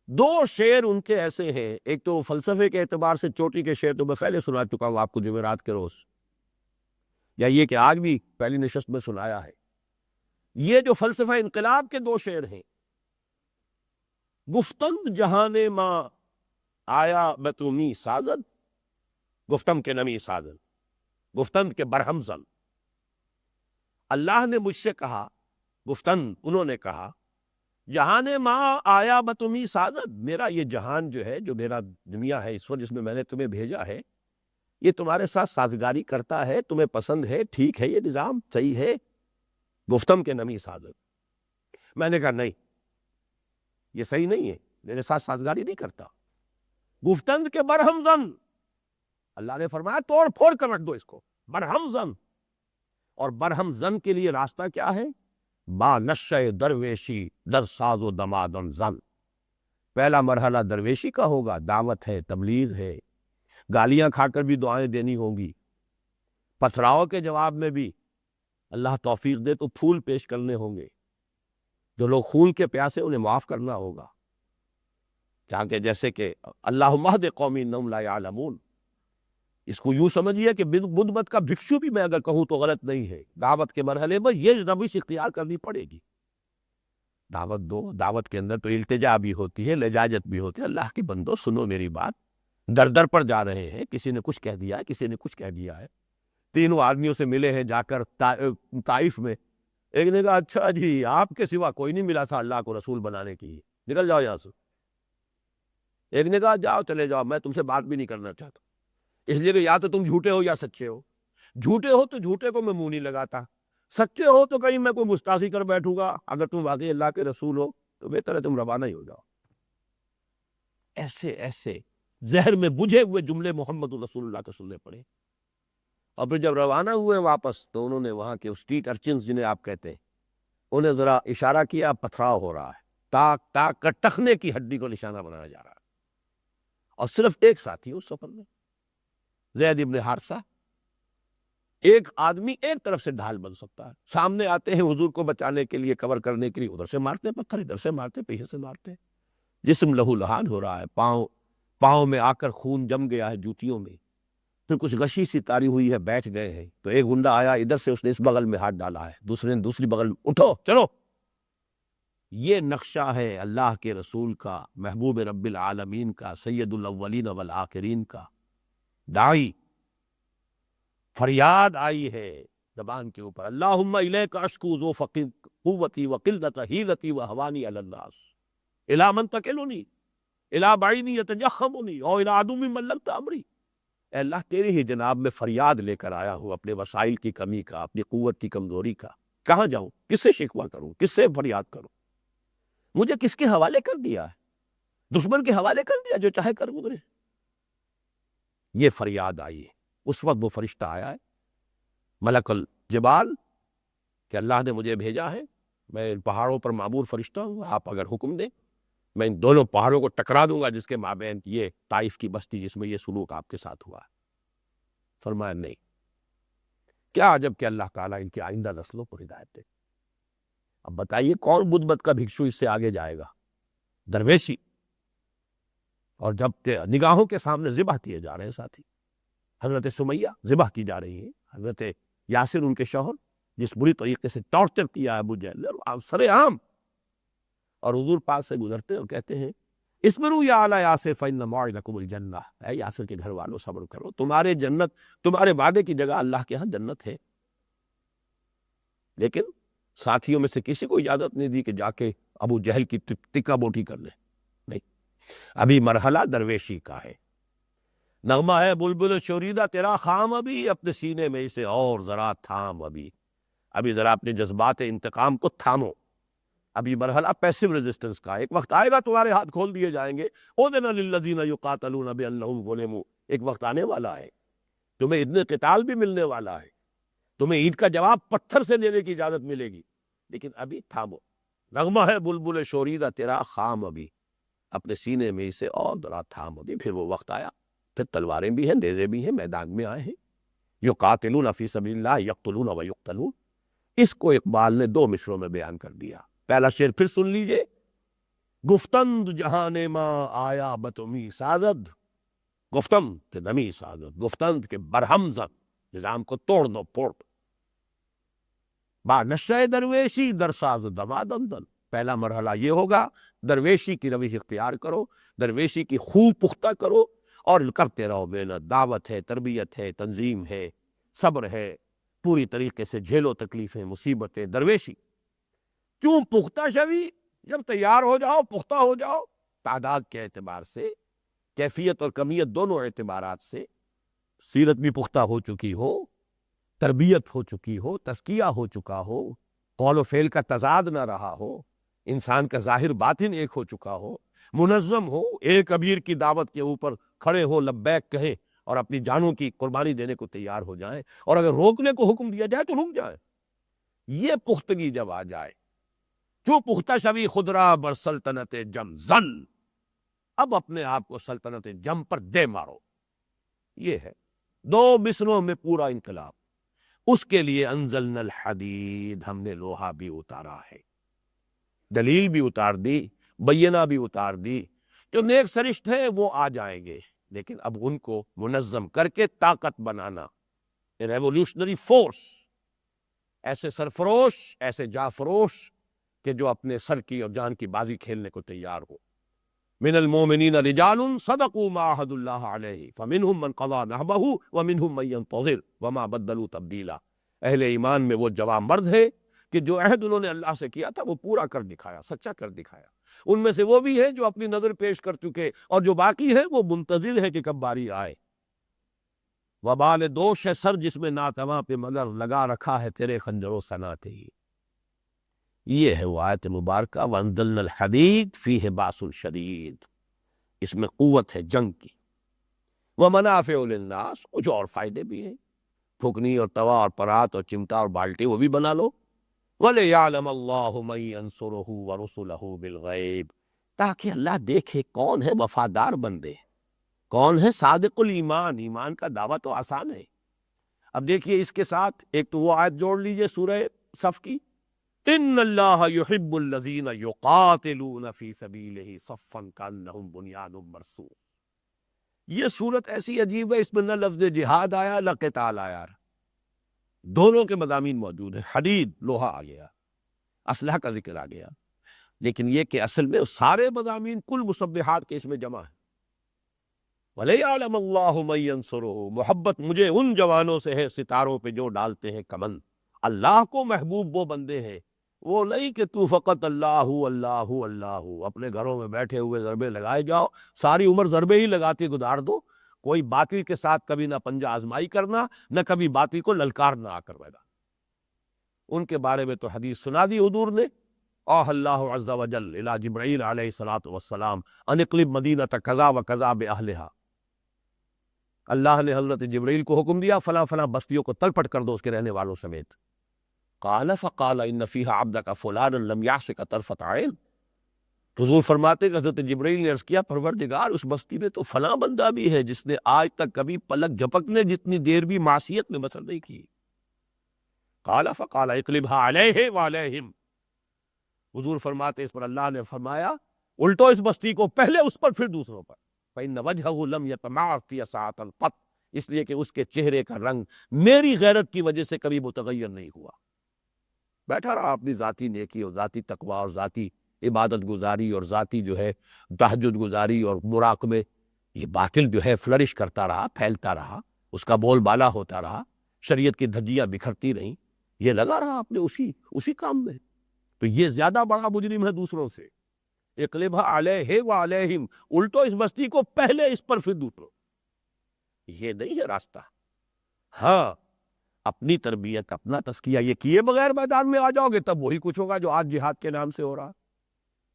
دو شعر ان کے ایسے ہیں، ایک تو فلسفے کے اعتبار سے چوٹی کے شعر تو میں پہلے سنا چکا ہوں آپ کو جمعرات کے روز، یا یہ کہ آج بھی پہلی نشست میں سنایا ہے۔ یہ جو فلسفہ انقلاب کے دو شعر ہیں، گفتند جہان ماں آیا بتومی سازد، گفتم کے نمی سازد، گفتند کے برہم زن، اللہ نے مجھ سے کہا، گفتند انہوں نے کہا، جہان ماں آیا بتمی سعادت، میرا یہ جہان جو ہے، جو میرا دنیا ہے اس وقت جس میں میں نے تمہیں بھیجا ہے، یہ تمہارے ساتھ سازگاری کرتا ہے، تمہیں پسند ہے، ٹھیک ہے، یہ نظام صحیح ہے۔ گفتم کے نمی سعادت، میں نے کہا نہیں، یہ صحیح نہیں ہے، میرے ساتھ سازگاری نہیں کرتا۔ گفتند کے برہم زن، اللہ نے فرمایا توڑ پھوڑ کر رکھ دو اس کو، برہم زن، اور برہم زن کے لیے راستہ کیا ہے؟ با نشہ درویشی در ساز و دمادن زن، پہلا مرحلہ درویشی کا ہوگا، دعوت ہے، تبلیغ ہے، گالیاں کھا کر بھی دعائیں دینی ہوں گی، پتھراؤ کے جواب میں بھی اللہ توفیق دے تو پھول پیش کرنے ہوں گے، جو لوگ خون کے پیاسے انہیں معاف کرنا ہوگا، تاکہ جیسے کہ اللہم اہد قومی انہم لا یعلمون، اس کو یوں سمجھیے کہ بدھ مت کا بھکشو بھی میں اگر کہوں تو غلط نہیں ہے، دعوت کے مرحلے میں یہ روش اختیار کرنی پڑے گی۔ دعوت دو، دعوت کے اندر تو التجا بھی ہوتی ہے، لجاجت بھی ہوتی ہے، اللہ کے بندو سنو میری بات، در در پر جا رہے ہیں، کسی نے کچھ کہہ دیا ہے، کسی نے کچھ کہہ دیا ہے، تینوں آدمیوں سے ملے ہیں جا کر طائف میں، ایک نے کہا اچھا جی آپ کے سوا کوئی نہیں ملا تھا اللہ کو رسول بنانے کی، نکل جاؤ یہاں سے۔ ایک نے کہا جاؤ چلے جاؤ، میں تم سے بات بھی نہیں کرنا چاہتا، اس لیے کہ یا تو تم جھوٹے ہو یا سچے ہو، جھوٹے ہو تو جھوٹے کو میں منہ نہیں لگاتا، سچے ہو تو کہیں میں کوئی مستعصی کر بیٹھوں گا، اگر تم واقعی اللہ کے رسول ہو تو بہتر ہے تم روانہ ہی ہو جاؤ۔ ایسے ایسے زہر میں بجھے ہوئے جملے محمد رسول اللہ کے سننے پڑے، اور پھر جب روانہ ہوئے واپس تو انہوں نے وہاں کے اسٹریٹ ارچنز جنہیں آپ کہتے ہیں، انہیں ذرا اشارہ کیا، پتھراؤ ہو رہا ہے، تاک تاک کر ٹخنے کی ہڈی کو نشانہ بنایا جا رہا ہے، اور صرف ایک ساتھی اس سفر میں، زید ابن حارثہ، ایک آدمی ایک طرف سے ڈھال بن سکتا ہے، سامنے آتے ہیں حضور کو بچانے کے لیے، کور کرنے کے لیے، ادھر سے مارتے ہیں پتھر، ادھر سے مارتے، پیچھے سے مارتے، جسم لہو لہان ہو رہا ہے، پاؤں میں آ کر خون جم گیا ہے جوتیوں میں، پھر کچھ غشی سی تاری ہوئی ہے، بیٹھ گئے ہیں، تو ایک گنڈا آیا ادھر سے، اس نے اس بغل میں ہاتھ ڈالا ہے، دوسرے نے دوسری بغل میں، اٹھو چلو۔ یہ نقشہ ہے اللہ کے رسول کا، محبوب رب العالمین کا، سید الاولین والآخرین کا، داعی، فریاد آئی ہے زبان کے اوپر، اللہم الیک اشکو ذوف قوتی وقلت حیلتی وہوانی علی الناس الی من تکلنی الی بعینی یتجخمنی او الی عدو ملکت امری، اے اللہ تیرے ہی جناب میں فریاد لے کر آیا ہوں اپنے وسائل کی کمی کا، اپنی قوت کی کمزوری کا، کہاں جاؤں، کس سے شکوہ کروں، کس سے فریاد کروں، مجھے کس کے حوالے کر دیا ہے، دشمن کے حوالے کر دیا، جو چاہے کر گزرے۔ یہ فریاد آئی ہے، اس وقت وہ فرشتہ آیا ہے، ملک الجبال، کہ اللہ نے مجھے بھیجا ہے، میں ان پہاڑوں پر معمور فرشتہ ہوں، آپ اگر حکم دیں میں ان دونوں پہاڑوں کو ٹکرا دوں گا جس کے مابین یہ طائف کی بستی جس میں یہ سلوک آپ کے ساتھ ہوا ہے۔ فرمایا نہیں، کیا عجب کہ اللہ تعالیٰ ان کی آئندہ نسلوں کو ہدایت دے۔ اب بتائیے کون بدھ مت کا بھکشو اس سے آگے جائے گا؟ درویشی، اور جب نگاہوں کے سامنے ذبح کیے جا رہے ہیں ساتھی، حضرت سمیہ ذبح کی جا رہی ہیں، حضرت یاسر ان کے شوہر جس بری طریقے سے ٹارچر کیا ہے ابو جہل نے سر عام، اور حضور پاس سے گزرتے اور کہتے ہیں اسمروا یا آل یاسر فإن موعدکم الجنہ، اے یاسر کے گھر والوں صبر کرو، تمہارے جنت، تمہارے وعدے کی جگہ اللہ کے ہاں جنت ہے۔ لیکن ساتھیوں میں سے کسی کو اجازت نہیں دی کہ جا کے ابو جہل کی ٹکا بوٹی کر لے، نہیں، ابھی مرحلہ درویشی کا ہے۔ نغمہ ہے بلبل شوریدہ تیرا خام، ابھی اپنے سینے میں اسے اور ذرا تھام، ابھی ذرا اپنے جذبات انتقام کو تھامو، ابھی مرحلہ پیسو ریزسٹنس کا، ایک وقت آئے گا تمہارے ہاتھ کھول دیے جائیں گے، اذن للذین یقاتلون بانہم ظلموا، ایک وقت آنے والا ہے، تمہیں اتنے قتال بھی ملنے والا ہے، تمہیں اینٹ کا جواب پتھر سے دینے کی اجازت ملے گی، لیکن ابھی تھامو۔ نغمہ ہے بلبل شوریدہ تیرا خام، ابھی اپنے سینے میں اسے اور ذرا تھام، ابھی پھر وہ وقت آیا، پھر تلواریں بھی ہیں، نیزے بھی ہیں، میدان میں آئے ہیں، یقاتلون فی سبیل اللہ یقتلون و یقتلون، اس کو اقبال نے دو مصروں میں بیان کر دیا۔ پہلا شعر پھر سن لیجئے، گفتند جہان ماں آیا بتمی سازد، گفتم کہ نمی سازد، گفتند کہ برہم زد، نظام کو توڑ دو پھوڑ دو، با نشہ درویشی در ساز دماد اندن، پہلا مرحلہ یہ ہوگا، درویشی کی روش اختیار کرو، درویشی کی خوب پختہ کرو، اور کرتے رہو محنت، دعوت ہے، تربیت ہے، تنظیم ہے، صبر ہے، پوری طریقے سے جھیلو تکلیفیں، مصیبتیں، درویشی کیوں پختہ شوی، جب تیار ہو جاؤ، پختہ ہو جاؤ، تعداد کے اعتبار سے، کیفیت اور کمیت دونوں اعتبارات سے، سیرت بھی پختہ ہو چکی ہو، تربیت ہو چکی ہو، تزکیہ ہو چکا ہو، قول و فعل کا تضاد نہ رہا ہو، انسان کا ظاہر باطن ایک ہو چکا ہو، منظم ہو، ایک کبیر کی دعوت کے اوپر کھڑے ہو، لبیک کہیں اور اپنی جانوں کی قربانی دینے کو تیار ہو جائیں، اور اگر روکنے کو حکم دیا جائے تو رک جائیں۔ یہ پختگی جب آ جائے، کیوں پختہ شوی خدرا بر سلطنت جم زن، اب اپنے آپ کو سلطنت جم پر دے مارو، یہ ہے دو مصروں میں پورا انقلاب۔ اس کے لیے انزلنا الحدید، ہم نے لوہا بھی اتارا ہے، دلیل بھی اتار دی، بینہ بھی اتار دی، جو نیک سرشت ہیں وہ آ جائیں گے، لیکن اب ان کو منظم کر کے طاقت بنانا، ریولوشنری فورس، ایسے سرفروش، ایسے جافروش کہ جو اپنے سر کی اور جان کی بازی کھیلنے کو تیار ہو۔ من المومنین رجال صدقوا ما عاہدوا اللہ علیہ فمنہم من قضی نحبہ ومنہم من ینتظر وما بدلوا تبدیلا، اہل ایمان میں وہ جوان مرد ہے کہ جو عہد انہوں نے اللہ سے کیا تھا وہ پورا کر دکھایا، سچا کر دکھایا، ان میں سے وہ بھی ہے جو اپنی نظر پیش کر چکے، اور جو باقی ہے وہ منتظر ہے کہ کب باری آئے۔ وبال دوش ہے سر جس میں ناتواں پہ مگر لگا رکھا ہے تیرے خنجر و سناتے ہی، یہ ہے وہ آیت مبارکہ وَأَنزَلْنَا الْحَدِيدَ فِيهِ بَأْسٌ شَدِيدٌ، اس میں قوت ہے جنگ کی، وَمَنَافِعُ لِلنَّاسِ، کچھ اور فائدے بھی ہیں، پھکنی اور توا اور پرات اور چمٹا اور بالٹی وہ بھی بنا لو، وَلِيَعْلَمَ اللَّهُ مَن يَنصُرُهُ وَرُسُلَهُ بِالْغَيْبِ، تاکہ اللہ دیکھے کون ہے وفادار بندے، کون ہے صادق الایمان، ایمان کا دعویٰ تو آسان ہے۔ اب دیکھیے اس کے ساتھ ایک تو وہ آیت جوڑ لیجئے سورہ صف کی، ان اللہ یحب الذین یقاتلون فی سبیلہ صفا کانہم بنیان مرصوص، یہ صورت ایسی عجیب ہے، اس میں نہ لفظ جہاد آیا نہ قتال آیا، دونوں کے مضامین موجود ہیں، حدید لوہا آ گیا، اسلحہ کا ذکر آ گیا، لیکن یہ کہ اصل میں سارے مضامین کل مسبحات کے اس میں جمع ہیں۔ وَلِيَعْلَمَ اللَّهُ مَن يَنصُرُهُ، محبت مجھے ان جوانوں سے ہے ستاروں پہ جو ڈالتے ہیں کمند، اللہ کو محبوب وہ بندے ہیں، وہ نہیں کہ تو فقط اللہ اللہ اللہ اپنے گھروں میں بیٹھے ہوئے ضربے لگائے جاؤ، ساری عمر ضربے ہی لگاتے گزار دو، کوئی باطل کے ساتھ کبھی نہ پنجہ آزمائی کرنا، نہ کبھی باطل کو للکارنا آ کر پیدا۔ ان کے بارے میں تو حدیث سنا دی حضور نے، اوح اللہ عز وجل الی جبرائیل علیہ الصلوۃ والسلام ان اقلب مدینۃ کذا و کذا باہلھا، اللہ نے حضرت جبرائیل کو حکم دیا فلاں فلاں بستیوں کو تلپٹ کر دو اس کے رہنے والوں سمیت، قال فقال ان فیہا عبدک فلانا لم یعصک طرفۃ عین، حضور فرماتے کہ حضرت جبرائیل نے عرض کیا پروردگار اس بستی میں تو فلاں بندہ بھی ہے جس نے آج تک کبھی پلک جھپکنے جتنی دیر بھی معصیت میں بسر نہیں کی، قال فقال اقلبھا علیہ وعلیہم، حضور فرماتے اس پر اللہ نے فرمایا الٹو اس بستی کو، پہلے اس پر پھر دوسروں پر، فإن وجہہ لم یتمعص ساعۃ قط، اس لیے کہ اس کے چہرے کا رنگ میری غیرت کی وجہ سے کبھی متغیر نہیں ہوا، بیٹھا رہا اپنی ذاتی نیکی اور ذاتی تقوی اور ذاتی عبادت گزاری اور ذاتی جو ہے تہجد گزاری اور مراقبے، یہ باطل جو ہے فلرش کرتا رہا، پھیلتا رہا، اس کا بول بالا ہوتا رہا، شریعت کی دھجیاں بکھرتی رہیں، یہ لگا رہا اپنے اسی کام میں، تو یہ زیادہ بڑا مجرم ہے دوسروں سے، اقلبھا علیہ وعلیہم، الٹو اس بستی کو پہلے اس پر پھر دوسروں، یہ نہیں ہے راستہ۔ ہاں اپنی تربیت اپنا تزکیہ یہ کیے بغیر میدان میں آ جاؤ گے تب وہی کچھ ہوگا جو آج جہاد کے نام سے ہو رہا،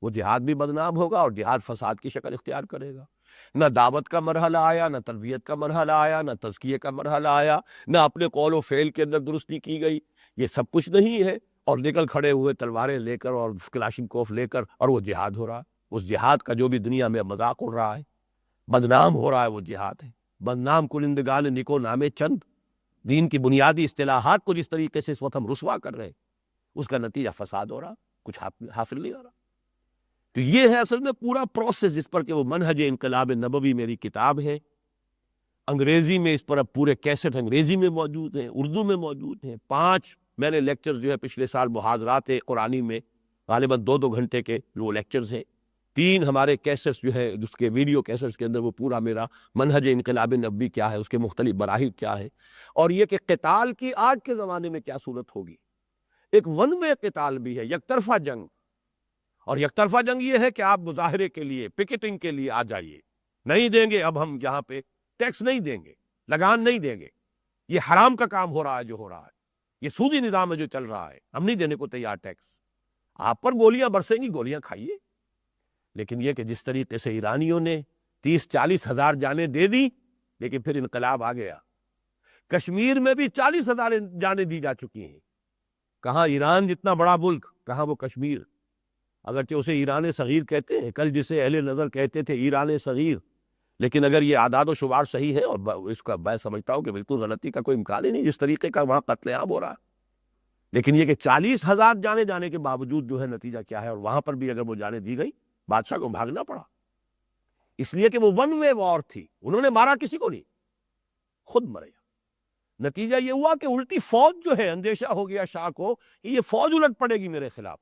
وہ جہاد بھی بدنام ہوگا اور جہاد فساد کی شکل اختیار کرے گا، نہ دعوت کا مرحلہ آیا، نہ تربیت کا مرحلہ آیا، نہ تزکیے کا مرحلہ آیا، نہ اپنے قول و فعل کے اندر درستی کی گئی، یہ سب کچھ نہیں ہے، اور نکل کھڑے ہوئے تلواریں لے کر اور کلاشنکوف لے کر، اور وہ جہاد ہو رہا، اس جہاد کا جو بھی دنیا میں مذاق اڑ رہا ہے، بدنام ہو رہا ہے، وہ جہاد ہے، بدنام کنندگان نکو نامے چند، دین کی بنیادی اصطلاحات کو جس طریقے سے اس وقت ہم رسوا کر رہے ہیں، اس کا نتیجہ فساد ہو رہا، کچھ حاصل نہیں ہو رہا۔ تو یہ ہے اصل میں پورا پروسیس جس پر کہ وہ منہج انقلاب نبوی میری کتاب ہے۔ انگریزی میں اس پر اب پورے کیسٹ انگریزی میں موجود ہیں، اردو میں موجود ہیں۔ 5 میں نے لیکچرز جو ہے پچھلے سال محاضرات قرآنی میں غالباً 2 گھنٹے کے وہ لیکچرز ہیں۔ 3 ہمارے کیسٹس جو ہے اس کے ویڈیو کیسٹس کے اندر وہ پورا میرا منہج انقلاب نبوی کیا ہے، اس کے مختلف مراحل کیا ہے، اور یہ کہ قتال کی آج کے زمانے میں کیا صورت ہوگی۔ ایک ون وے قتال بھی ہے، یک طرفہ جنگ، اور یک طرفہ جنگ یہ ہے کہ آپ مظاہرے کے لیے، پکٹنگ کے لیے آ جائیے، نہیں دیں گے اب ہم یہاں پہ ٹیکس نہیں دیں گے، لگان نہیں دیں گے، یہ حرام کا کام ہو رہا ہے جو ہو رہا ہے، یہ سودی نظام ہے جو چل رہا ہے، ہم نہیں دینے کو تیار ٹیکس۔ آپ پر گولیاں برسیں گی، گولیاں کھائیے۔ لیکن یہ کہ جس طریقے سے ایرانیوں نے 30-40 ہزار جانیں دے دی، لیکن پھر انقلاب آ گیا۔ کشمیر میں بھی 40 ہزار جانیں دی جا چکی ہیں۔ کہاں ایران جتنا بڑا ملک، کہاں وہ کشمیر، اگرچہ اسے ایران صغیر کہتے ہیں، کل جسے اہل نظر کہتے تھے ایران صغیر، لیکن اگر یہ اعداد و شمار صحیح ہے، اور اس کا میں سمجھتا ہوں کہ بالکل غلطی کا کوئی امکان ہی نہیں، جس طریقے کا وہاں قتل عام ہو رہا ہے۔ لیکن یہ کہ 40 ہزار جانے جانے کے باوجود جو ہے نتیجہ کیا ہے، اور وہاں پر بھی اگر وہ جانے دی گئی، بادشاہ کو بھاگنا پڑا، اس لیے کہ وہ ون وے وار تھی، انہوں نے مارا کسی کو نہیں، خود مرے۔ نتیجہ یہ ہوا کہ الٹی فوج جو ہے، اندیشہ ہو گیا شاہ کو کہ یہ فوج الٹ پڑے گی میرے خلاف۔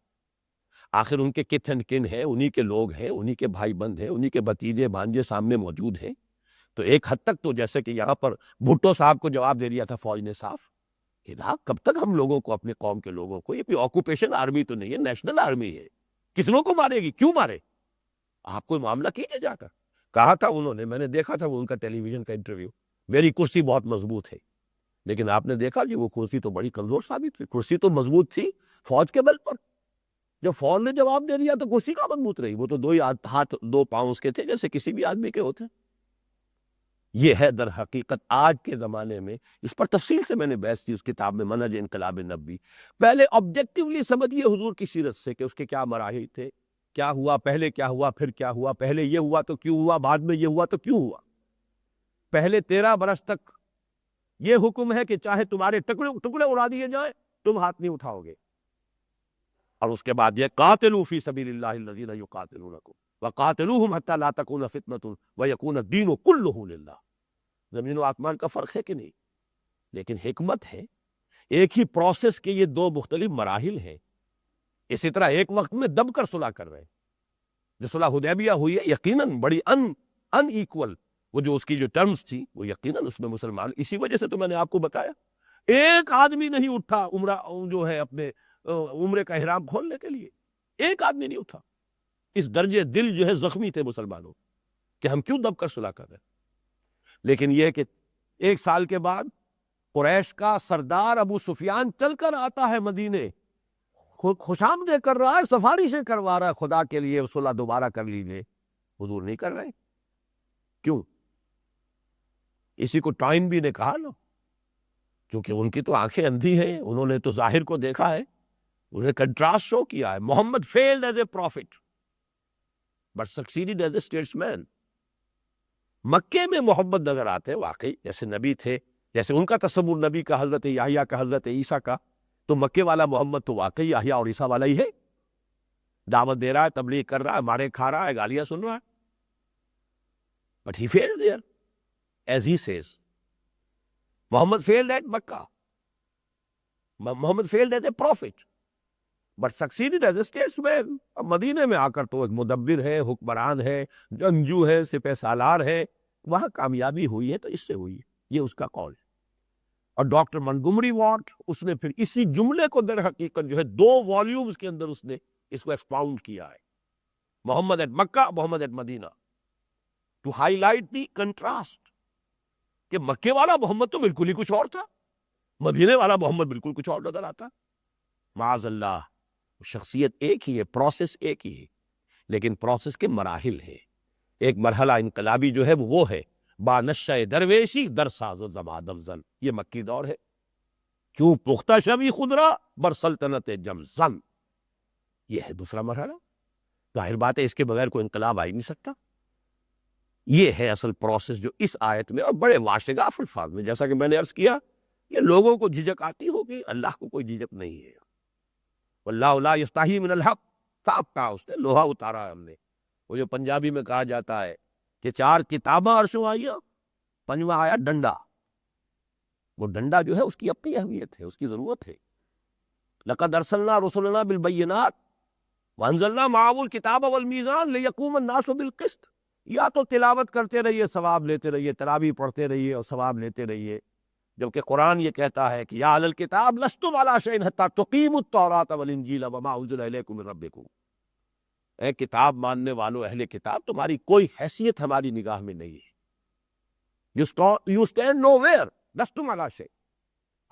آخر ان کے کت اینڈ کن ہیں، انہی کے لوگ ہیں، انہی کے بھائی بند ہیں، انہی کے بھتیجے بھانجے سامنے موجود ہیں۔ تو ایک حد تک تو جیسے کہ یہاں پر بھٹو صاحب کو جواب دے دیا تھا فوج نے صاف، کب تک ہم لوگوں کو، اپنے قوم کے لوگوں کو، یہ کوئی آکوپیشن آرمی تو نہیں ہے، نیشنل آرمی ہے، کتنوں کو مارے گی، کیوں مارے؟ آپ کوئی معاملہ کیجئے جا کر۔ کہا تھا انہوں نے، میں نے دیکھا تھا وہ ان کا ٹیلی ویژن کا انٹرویو، میری کرسی بہت مضبوط ہے، لیکن آپ نے دیکھا جی وہ کرسی تو بڑی کمزور ثابت ہوئی، کرسی تو مضبوط تھی فوج کے بل پر، جب فوج نے جواب دے دیا تو کرسی کا مضبوط رہی، وہ تو 2 ہاتھ 2 پاؤں اس کے تھے جیسے کسی بھی آدمی کے ہوتے۔ یہ ہے در حقیقت آج کے زمانے میں، اس پر تفصیل سے میں نے بحث کی اس کتاب میں منہج انقلاب نبوی۔ پہلے آبجیکٹیولی سمجھیے حضور کی سیرت سے کہ اس کے کیا مراحل تھے، کیا ہوا، پہلے کیا ہوا، پھر کیا ہوا، پہلے یہ ہوا تو کیوں ہوا، بعد میں یہ ہوا تو کیوں ہوا۔ پہلے 13 برس تک یہ حکم ہے کہ چاہے تمہارے ٹکڑے اڑا دیے جائیں، تم ہاتھ نہیں اٹھاؤ گے، اور اس کے بعد یہ قاتلوا فی سبیل اللہ الذین یقاتلونکم وقاتلوہم حتی لا تکون فتنۃ ویکون الدین کلہ للہ۔ زمین و آسمان کا فرق ہے کہ نہیں؟ لیکن حکمت ہے، ایک ہی پروسیس کے یہ 2 مختلف مراحل ہیں۔ اسی طرح ایک وقت میں دب کر صلح کر رہے ہیں، جو صلح حدیبیہ ہوئی ہے یقیناً بڑی ان ایکول، وہ جو اس کی جو ٹرمز تھی وہ یقیناً اس میں مسلمان، اسی وجہ سے تو میں نے آپ کو بتایا ایک آدمی نہیں اٹھا عمرہ جو ہے اپنے عمرے کا احرام کھولنے کے لیے، ایک آدمی نہیں اٹھا۔ اس درجے دل جو ہے زخمی تھے مسلمانوں کہ ہم کیوں دب کر صلح کر رہے ہیں۔ لیکن یہ کہ 1 سال کے بعد قریش کا سردار ابو سفیان چل کر آتا ہے مدینے، خوش آمدید کر رہا ہے، سفارشیں کروا رہا ہے، خدا کے لیے صلح دوبارہ کر لیجیے، حضور نہیں کر رہے۔ کیوں؟ اسی کو ٹائم بھی نے کہا نا، کیونکہ ان کی تو آنکھیں اندھی ہیں، انہوں نے تو ظاہر کو دیکھا ہے، انہیں کنٹراسٹ شو کیا ہے۔ محمد failed as a prophet but succeeded as a statesman۔ مکے میں محمد نظر آتے واقعی جیسے نبی تھے، جیسے ان کا تصور نبی کا حضرت یحییٰ کا، حضرت عیسیٰ کا، تو مکے والا محمد تو واقعی یحییٰ اور عیسیٰ والا ہی ہے، دعوت دے رہا ہے، تبلیغ کر رہا ہے، مارے کھا رہا ہے، گالیاں سن رہا ہے۔ But he failed there as he says۔ Muhammad failed at Mecca, Muhammad failed as a prophet but succeeded as a statesman۔ اب مدینے میں آ کر تو ایک مدبر ہے، حکمران ہے، جنگجو ہے، سپہ سالار ہے، وہاں کامیابی ہوئی ہے تو اس سے ہوئی ہے، یہ اس کا قول ہے۔ اور ڈاکٹر منگومری واٹ، اس نے پھر اسی جملے کو در حقیقت جو ہے 2 والیومز کے اندر اس نے اس کو ایکسپاؤنڈ کیا ہے، Muhammad at Makkah, Muhammad at Madina, to highlight the contrast, کہ مکے والا محمد تو بالکل ہی کچھ اور تھا، مدینے والا محمد بالکل کچھ اور نظر آتا۔ معاذ اللہ، شخصیت ایک ہی ہے، پروسیس ایک ہی ہے، لیکن پروسیس کے مراحل ہیں۔ ایک مرحلہ انقلابی جو ہے وہ ہے با نشہ درویشی در ساز و زماد افضل، یہ مکی دور ہے۔ کیوں پختہ شوی خدرا بر سلطنت جمزن، یہ ہے دوسرا مرحلہ۔ ظاہر بات ہے اس کے بغیر کوئی انقلاب آ ہی نہیں سکتا۔ یہ ہے اصل پروسیس جو اس آیت میں اور بڑے واشگاف الفاظ میں، جیسا کہ میں نے عرض کیا یہ لوگوں کو جھجک آتی ہوگی، اللہ کو کوئی جھجک نہیں ہے۔ واللہ لا یستحی من الحق، صاف کہا اس نے، لوہا اتارا ہے ہم نے۔ وہ جو پنجابی میں کہا جاتا ہے کہ چار کتاباں عرشوں آئیا، پنجواں آیا ڈنڈا۔ وہ ڈنڈا جو ہے اس کی اپنی اہمیت ہے، اس کی ضرورت ہے۔ لقد ارسلنا رسلنا بالبینات وانزلنا معهم الکتاب والمیزان لیقوم الناس بالقسط۔ یا تو تلاوت کرتے رہیے ثواب لیتے رہیے، تراویح پڑھتے رہیے اور ثواب لیتے رہیے، جبکہ قرآن یہ کہتا ہے کہ یا اہل الکتاب لستم علی شیء حتی تقیموا التوراۃ والانجیل وما انزل الیکم من ربکم۔ اے کتاب ماننے والو، اہل کتاب، تمہاری کوئی حیثیت ہماری نگاہ میں نہیں ہے۔ You stand nowhere، لستم علی شیء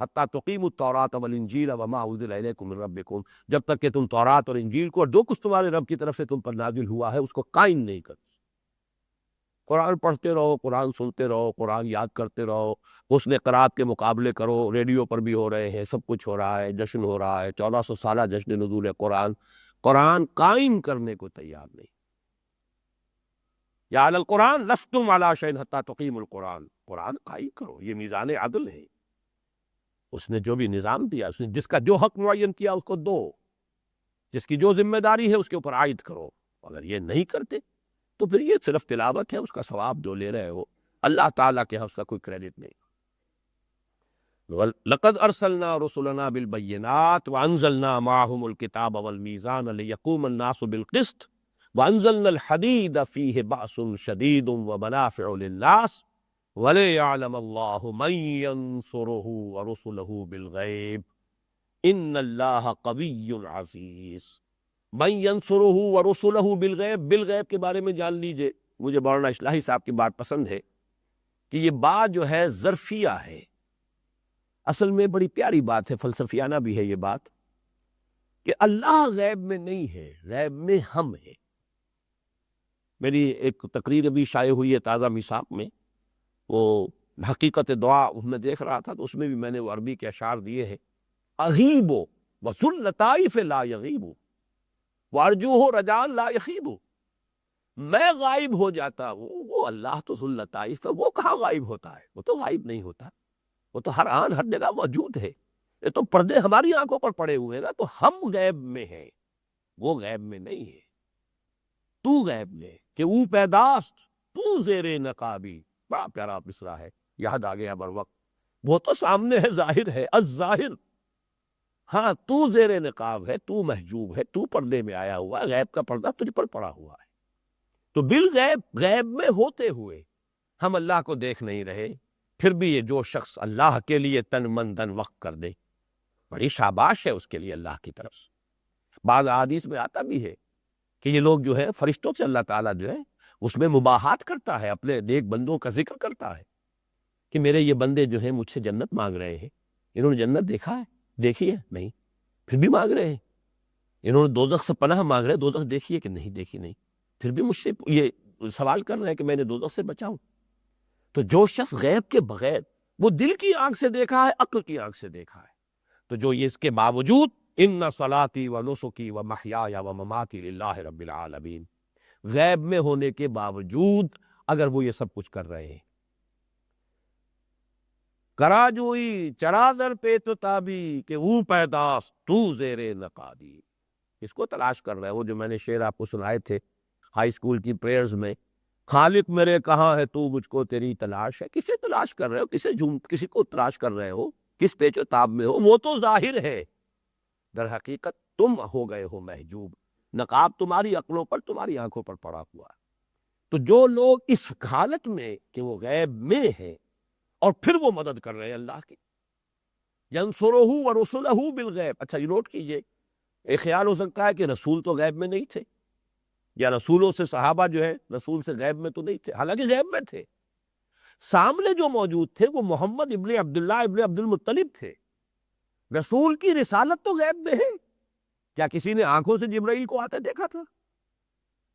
حتی تقیموا التوراۃ والانجیل وما انزل الیکم من ربکم، جب تک کہ تم تورات اور انجیل کو اور جو کچھ تمہارے رب کی طرف سے تم پر نازل ہوا ہے اس کو قائم نہیں کرتے۔ قرآن پڑھتے رہو، قرآن سنتے رہو، قرآن یاد کرتے رہو، حسن قرات کے مقابلے کرو، ریڈیو پر بھی ہو رہے ہیں، سب کچھ ہو رہا ہے، جشن ہو رہا ہے، 1400 سالہ جشن نزول قرآن۔ قرآن قائم کرنے کو تیار نہیں۔ یا اہل القرآن لستم علی شیء حتی تقیموا القرآن، قرآن قائم کرو، یہ میزان عدل ہے۔ اس نے جو بھی نظام دیا، اس نے جس کا جو حق معین کیا اس کو دو، جس کی جو ذمہ داری ہے اس کے اوپر عائد کرو۔ اگر یہ نہیں کرتے تو پھر یہ صرف تلاوت ہے، اس کا ثواب جو لے رہے ہو اللہ تعالیٰ کے ہاں اس کا کوئی کریڈٹ نہیں۔ لقد ارسلنا رسلنا بالبینات وانزلنا معهم الکتاب والمیزان لیقوم الناس بالقسط وانزلنا الحدید فیہ بأس شدید ومنافع للناس ولیعلم اللہ من ینصرہ ورسلہ بالغیب ان اللہ قوی عزیز۔ من ینصرہ ورسلہ بالغیب، بالغیب کے بارے میں جان لیجئے۔ مجھے مولانا اصلاحی صاحب کی بات پسند ہے کہ یہ بات جو ہے ظرفیہ ہے، اصل میں بڑی پیاری بات ہے، فلسفیانہ بھی ہے یہ بات، کہ اللہ غیب میں نہیں ہے، غیب میں ہم ہیں۔ میری ایک تقریر ابھی شائع ہوئی ہے تازہ میثاق میں، وہ حقیقت دعا میں دیکھ رہا تھا تو اس میں بھی میں نے وہ عربی کے اشعار دیے ہیں۔ اغیب وذو اللطائف لا یغیب وارجوہ رجاء لا یخیب۔ میں غائب ہو جاتا ہوں، وہ اللہ تو ذو اللطائف ہے، وہ کہاں غائب ہوتا ہے؟ وہ تو غائب نہیں ہوتا، وہ تو ہر آن ہر جگہ موجود ہے۔ یہ تو پردے ہماری آنکھوں پر پڑے ہوئے ہیں نا، تو ہم غیب میں ہیں، وہ غیب میں نہیں ہے۔ تو غیب میں کہ او پیداست تو زیر نقابی، بڑا پیارا مصرع ہے، یاد آ گیا بر وقت۔ وہ تو سامنے ہے، ظاہر ہے، الظاہر، ہاں تو زیر نقاب ہے، تو محجوب ہے، تو پردے میں آیا ہوا ہے، غیب کا پردہ تجھ پر پڑا ہوا ہے۔ تو بالغیب، غیب میں ہوتے ہوئے ہم اللہ کو دیکھ نہیں رہے، پھر بھی یہ جو شخص اللہ کے لیے تن من دن وقت کر دے، بڑی شاباش ہے اس کے لیے اللہ کی طرف سے۔ بعض احادیث میں آتا بھی ہے کہ یہ لوگ جو ہے فرشتوں سے اللہ تعالیٰ جو ہے اس میں مباحات کرتا ہے، اپنے نیک بندوں کا ذکر کرتا ہے کہ میرے یہ بندے جو ہیں مجھ سے جنت مانگ رہے ہیں، انہوں نے جنت دیکھا ہے؟ دیکھی ہے؟ نہیں، پھر بھی مانگ رہے ہیں۔ انہوں نے دوزخ سے پناہ مانگ رہے ہیں، دوزخ دیکھی ہے کہ نہیں دیکھی؟ نہیں، پھر بھی مجھ سے یہ سوال کر رہے ہیں کہ میں نے دوزخ سے بچاؤں۔ تو جو شخص غیب کے بغیر، وہ دل کی آنکھ سے دیکھا ہے، عقل کی آنکھ سے دیکھا ہے، تو جو یہ اس کے باوجود ان صلاتی و نسکی و محیای و مماتی للہ رب العالمین، غیب میں ہونے کے باوجود اگر وہ یہ سب کچھ کر رہے ہیں، کراجوئی چرادر پہ تو تابی کہ وہ پیداست تو زیر نقادی، اس کو تلاش کر رہے ہیں۔ وہ جو میں نے شعر آپ کو سنائے تھے ہائی اسکول کی پریئرز میں، خالق میرے کہاں ہے تو مجھ کو تیری تلاش ہے، کسے تلاش کر رہے ہو؟ کسی کو تلاش کر رہے ہو؟ کس پیچ و تاب میں ہو؟ وہ تو ظاہر ہے، در حقیقت تم ہو گئے ہو محجوب، نقاب تمہاری عقلوں پر، تمہاری آنکھوں پر پڑا ہوا ہے۔ تو جو لوگ اس حالت میں کہ وہ غیب میں ہیں اور پھر وہ مدد کر رہے ہیں اللہ کی، ینصرہ ورسلہ بالغیب۔ اچھا یہ نوٹ کیجئے، ایک خیال ہو سکتا ہے کہ رسول تو غیب میں نہیں تھے، یا رسولوں سے صحابہ جو ہے رسول سے غیب میں تو نہیں تھے، حالانکہ غیب میں تھے۔ سامنے جو موجود تھے وہ محمد ابن عبداللہ ابن عبد المطلب تھے۔ رسول کی رسالت تو غیب میں ہے، کیا کسی نے آنکھوں سے جبرائیل کو آتے دیکھا تھا؟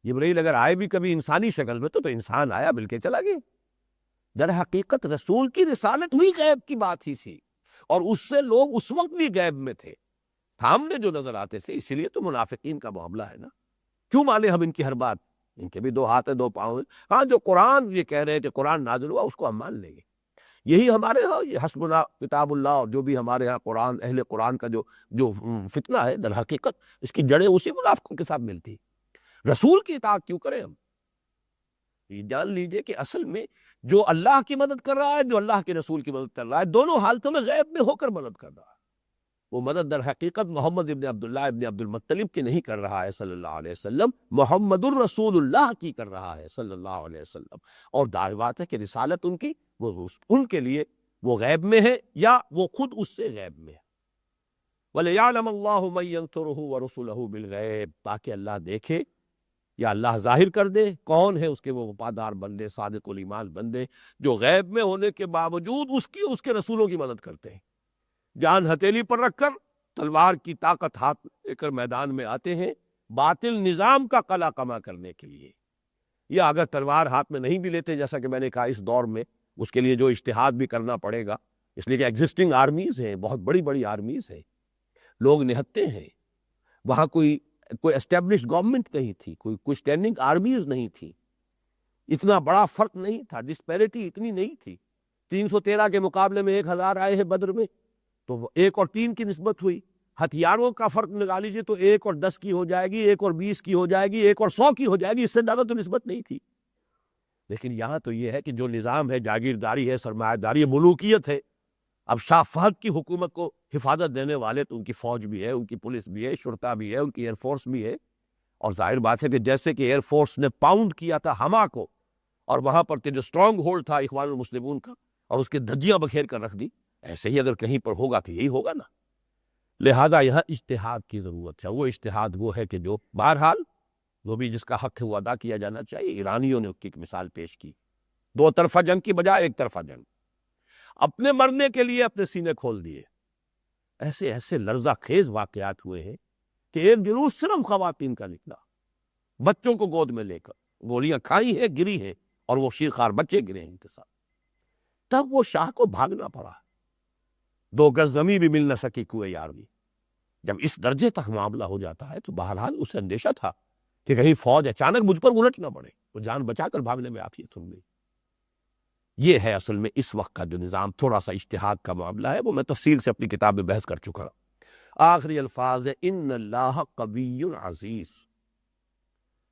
جبرائیل اگر آئے بھی کبھی انسانی شکل میں تو انسان آیا مل کے چلا گیا۔ در حقیقت رسول کی رسالت ہوئی غیب کی بات ہی تھی، اور اس سے لوگ اس وقت بھی غیب میں تھے، سامنے جو نظر آتے تھے۔ اسی لیے تو منافقین کا معاملہ ہے نا، کیوں مانے ہم ان کی ہر بات؟ ان کے بھی دو ہاتھ ہیں، دو پاؤں ہیں۔ ہاں جو قرآن یہ کہہ رہے ہیں کہ قرآن نازل ہوا، اس کو ہم مان لیں گے۔ یہی ہمارے ہاں یہ حسبنا کتاب اللہ، اور جو بھی ہمارے ہاں قرآن، اہل قرآن کا جو فتنہ ہے، در حقیقت اس کی جڑیں اسی منافقوں کے ساتھ ملتی۔ رسول کی اطاعت کیوں کریں ہم؟ یہ جان لیجئے کہ اصل میں جو اللہ کی مدد کر رہا ہے، جو اللہ کے رسول کی مدد کر رہا ہے، دونوں حالتوں میں غیب میں ہو کر مدد کر رہا ہے۔ وہ مدد در حقیقت محمد ابن عبداللہ ابن عبد المطلب کی نہیں کر رہا ہے صلی اللہ علیہ وسلم، محمد الرسول اللہ کی کر رہا ہے صلی اللہ علیہ وسلم۔ اور ظاہر بات ہے کہ رسالت ان کی، وہ ان کے لیے وہ غیب میں ہے یا وہ خود اس سے غیب میں ہے۔ وَلِيَعْلَمَ اللَّهُ مَن يَنصُرُهُ وَرُسُلَهُ بِالْغَيْبِ، تاکہ اللہ دیکھے یا اللہ ظاہر کر دے کون ہے اس کے وہ وفادار بندے، صادق الایمان بندے، جو غیب میں ہونے کے باوجود اس کی، اس کے رسولوں کی مدد کرتے ہیں، جان ہتھیلی پر رکھ کر، تلوار کی طاقت ہاتھ لے کر میدان میں آتے ہیں باطل نظام کا قلع کما کرنے کے لیے۔ یا اگر تلوار ہاتھ میں نہیں بھی لیتے، جیسا کہ میں نے کہا اس دور میں اس کے لیے جو اجتہاد بھی کرنا پڑے گا، اس لیے کہ ایگزسٹنگ آرمیز ہیں، بہت بڑی بڑی آرمیز ہیں، لوگ نہتے ہیں، وہاں کوئی اسٹیبلش گورنمنٹ نہیں تھی، کوئی اسٹینڈنگ آرمیز نہیں تھی، اتنا بڑا فرق نہیں تھا، ڈسپیرٹی اتنی نہیں تھی۔ 313 کے مقابلے میں 1000 آئے ہیں بدر میں، تو 1 اور 3 کی نسبت ہوئی۔ ہتھیاروں کا فرق نکال لیجیے تو 1 اور 10 کی ہو جائے گی، 1 اور 20 کی ہو جائے گی، 1 اور 100 کی ہو جائے گی، اس سے زیادہ تو نسبت نہیں تھی۔ لیکن یہاں تو یہ ہے کہ جو نظام ہے، جاگیرداری ہے، سرمایہ داری ہے، ملوکیت ہے۔ اب شاہ فہد کی حکومت کو حفاظت دینے والے تو ان کی فوج بھی ہے، ان کی پولیس بھی ہے، شرطہ بھی ہے، ان کی ایئر فورس بھی ہے۔ اور ظاہر بات ہے کہ جیسے کہ ایئر فورس نے پاؤنڈ کیا تھا حما کو، اور وہاں پر جو اسٹرانگ ہولڈ تھا اخوان المسلمون کا، اور اس کے دھجیاں بکھیر کر رکھ دی، ایسے ہی اگر کہیں پر ہوگا تو یہی ہوگا نا۔ لہذا یہاں اجتہاد کی ضرورت ہے۔ وہ اجتہاد وہ ہے کہ جو بہرحال جو بھی جس کا حق ہے وہ ادا کیا جانا چاہیے۔ ایرانیوں نے اس کی ایک مثال پیش کی، 2 طرفہ جنگ کی بجائے 1 طرفہ جنگ، اپنے مرنے کے لیے اپنے سینے کھول دیے۔ ایسے ایسے لرزہ خیز واقعات ہوئے ہیں کہ ایک جلوس صرف خواتین کا نکلا، بچوں کو گود میں لے کر، گولیاں کھائی ہیں، گری ہیں، اور وہ شیرخوار بچے گرے ہیں ان کے ساتھ۔ تب وہ شاہ کو بھاگنا پڑا، 2 گز زمین بھی مل نہ سکی کوئے یار بھی۔ جب اس درجے تک معاملہ ہو جاتا ہے تو بہرحال اسے اندیشہ تھا کہ کہیں فوج اچانک مجھ پر الٹ نہ پڑے، وہ جان بچا کر بھاگنے میں آپ یہ سن گئی۔ یہ ہے اصل میں اس وقت کا جو نظام، تھوڑا سا اجتہاد کا معاملہ ہے، وہ میں تفصیل سے اپنی کتاب میں بحث کر چکا ہوں۔ آخری الفاظ ہے ان اللہ قوی عزیز۔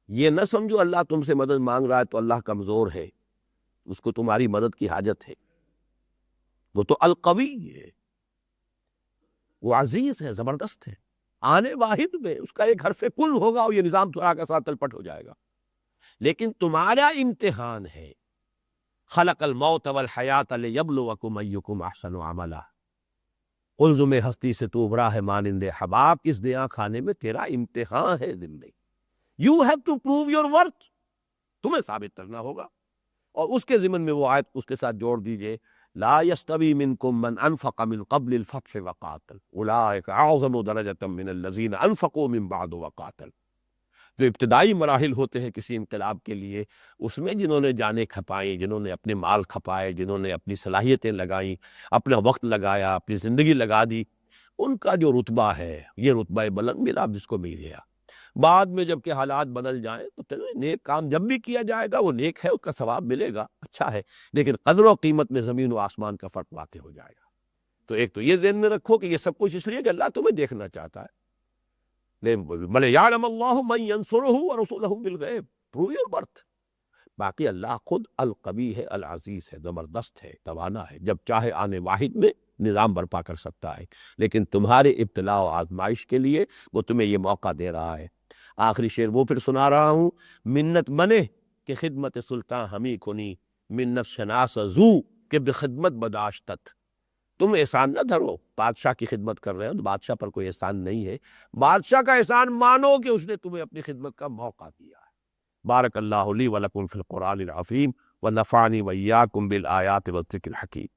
یہ نہ سمجھو اللہ تم سے مدد مانگ رہا ہے تو اللہ کمزور ہے، اس کو تمہاری مدد کی حاجت ہے، وہ تو القوی ہے، وہ عزیز ہے، زبردست ہے۔ آنے واحد میں اس کا ایک حرف کل ہوگا اور یہ نظام تھوڑا کا ساتھ تلپٹ ہو جائے گا۔ لیکن تمہارا امتحان ہے، خلق الموت والحیات لیبلوکم ایکم احسن عملا۔ الزم ہستی سے تو ابھرا ہے مانند حباب، اس دیا کھانے میں تیرا امتحان ہے زندگی۔ You have to prove your worth, تمہیں ثابت کرنا ہوگا۔ اور اس کے ضمن میں وہ آیت اس کے ساتھ جوڑ دیجئے، لا يستوی منکم من انفق من قبل الفتح وقاتل اولئک اعظم درجۃ من الذین انفقوا من بعد وقاتل۔ جو ابتدائی مراحل ہوتے ہیں کسی انقلاب کے لیے، اس میں جنہوں نے جانیں کھپائیں، جنہوں نے اپنے مال کھپائے، جنہوں نے اپنی صلاحیتیں لگائیں، اپنا وقت لگایا، اپنی زندگی لگا دی، ان کا جو رتبہ ہے، یہ رتبہ بلند ملا جس کو مل گیا۔ بعد میں جب کہ حالات بدل جائیں تو نیک کام جب بھی کیا جائے گا وہ نیک ہے، اس کا ثواب ملے گا، اچھا ہے، لیکن قدر و قیمت میں زمین و آسمان کا فرق واقع ہو جائے گا۔ تو ایک تو یہ ذہن میں رکھو کہ یہ سب کچھ اس لیے کہ اللہ تمہیں دیکھنا چاہتا ہے۔ بلے یعلم اللہ من ینصرہ ورسولہ بالغیب، پروو یور برتھ۔ باقی اللہ خود القوی ہے، العزیز ہے، زبردست ہے، توانا ہے، جب چاہے آنے واحد میں نظام برپا کر سکتا ہے۔ لیکن تمہارے ابتلاء و آزمائش کے لیے وہ تمہیں یہ موقع دے رہا ہے۔ آخری شعر وہ پھر سنا رہا ہوں، منت منے کہ خدمت سلطان ہمیں کنی، منت شناس زو کہ بخدمت بداشتت۔ تم احسان نہ دھرو، بادشاہ کی خدمت کر رہے ہو تو بادشاہ پر کوئی احسان نہیں ہے، بادشاہ کا احسان مانو کہ اس نے تمہیں اپنی خدمت کا موقع دیا ہے۔ بارک اللہ لی ولکم فی القرآن العظیم ونفعنی وإیاکم بالآیات والذکر الحکیم۔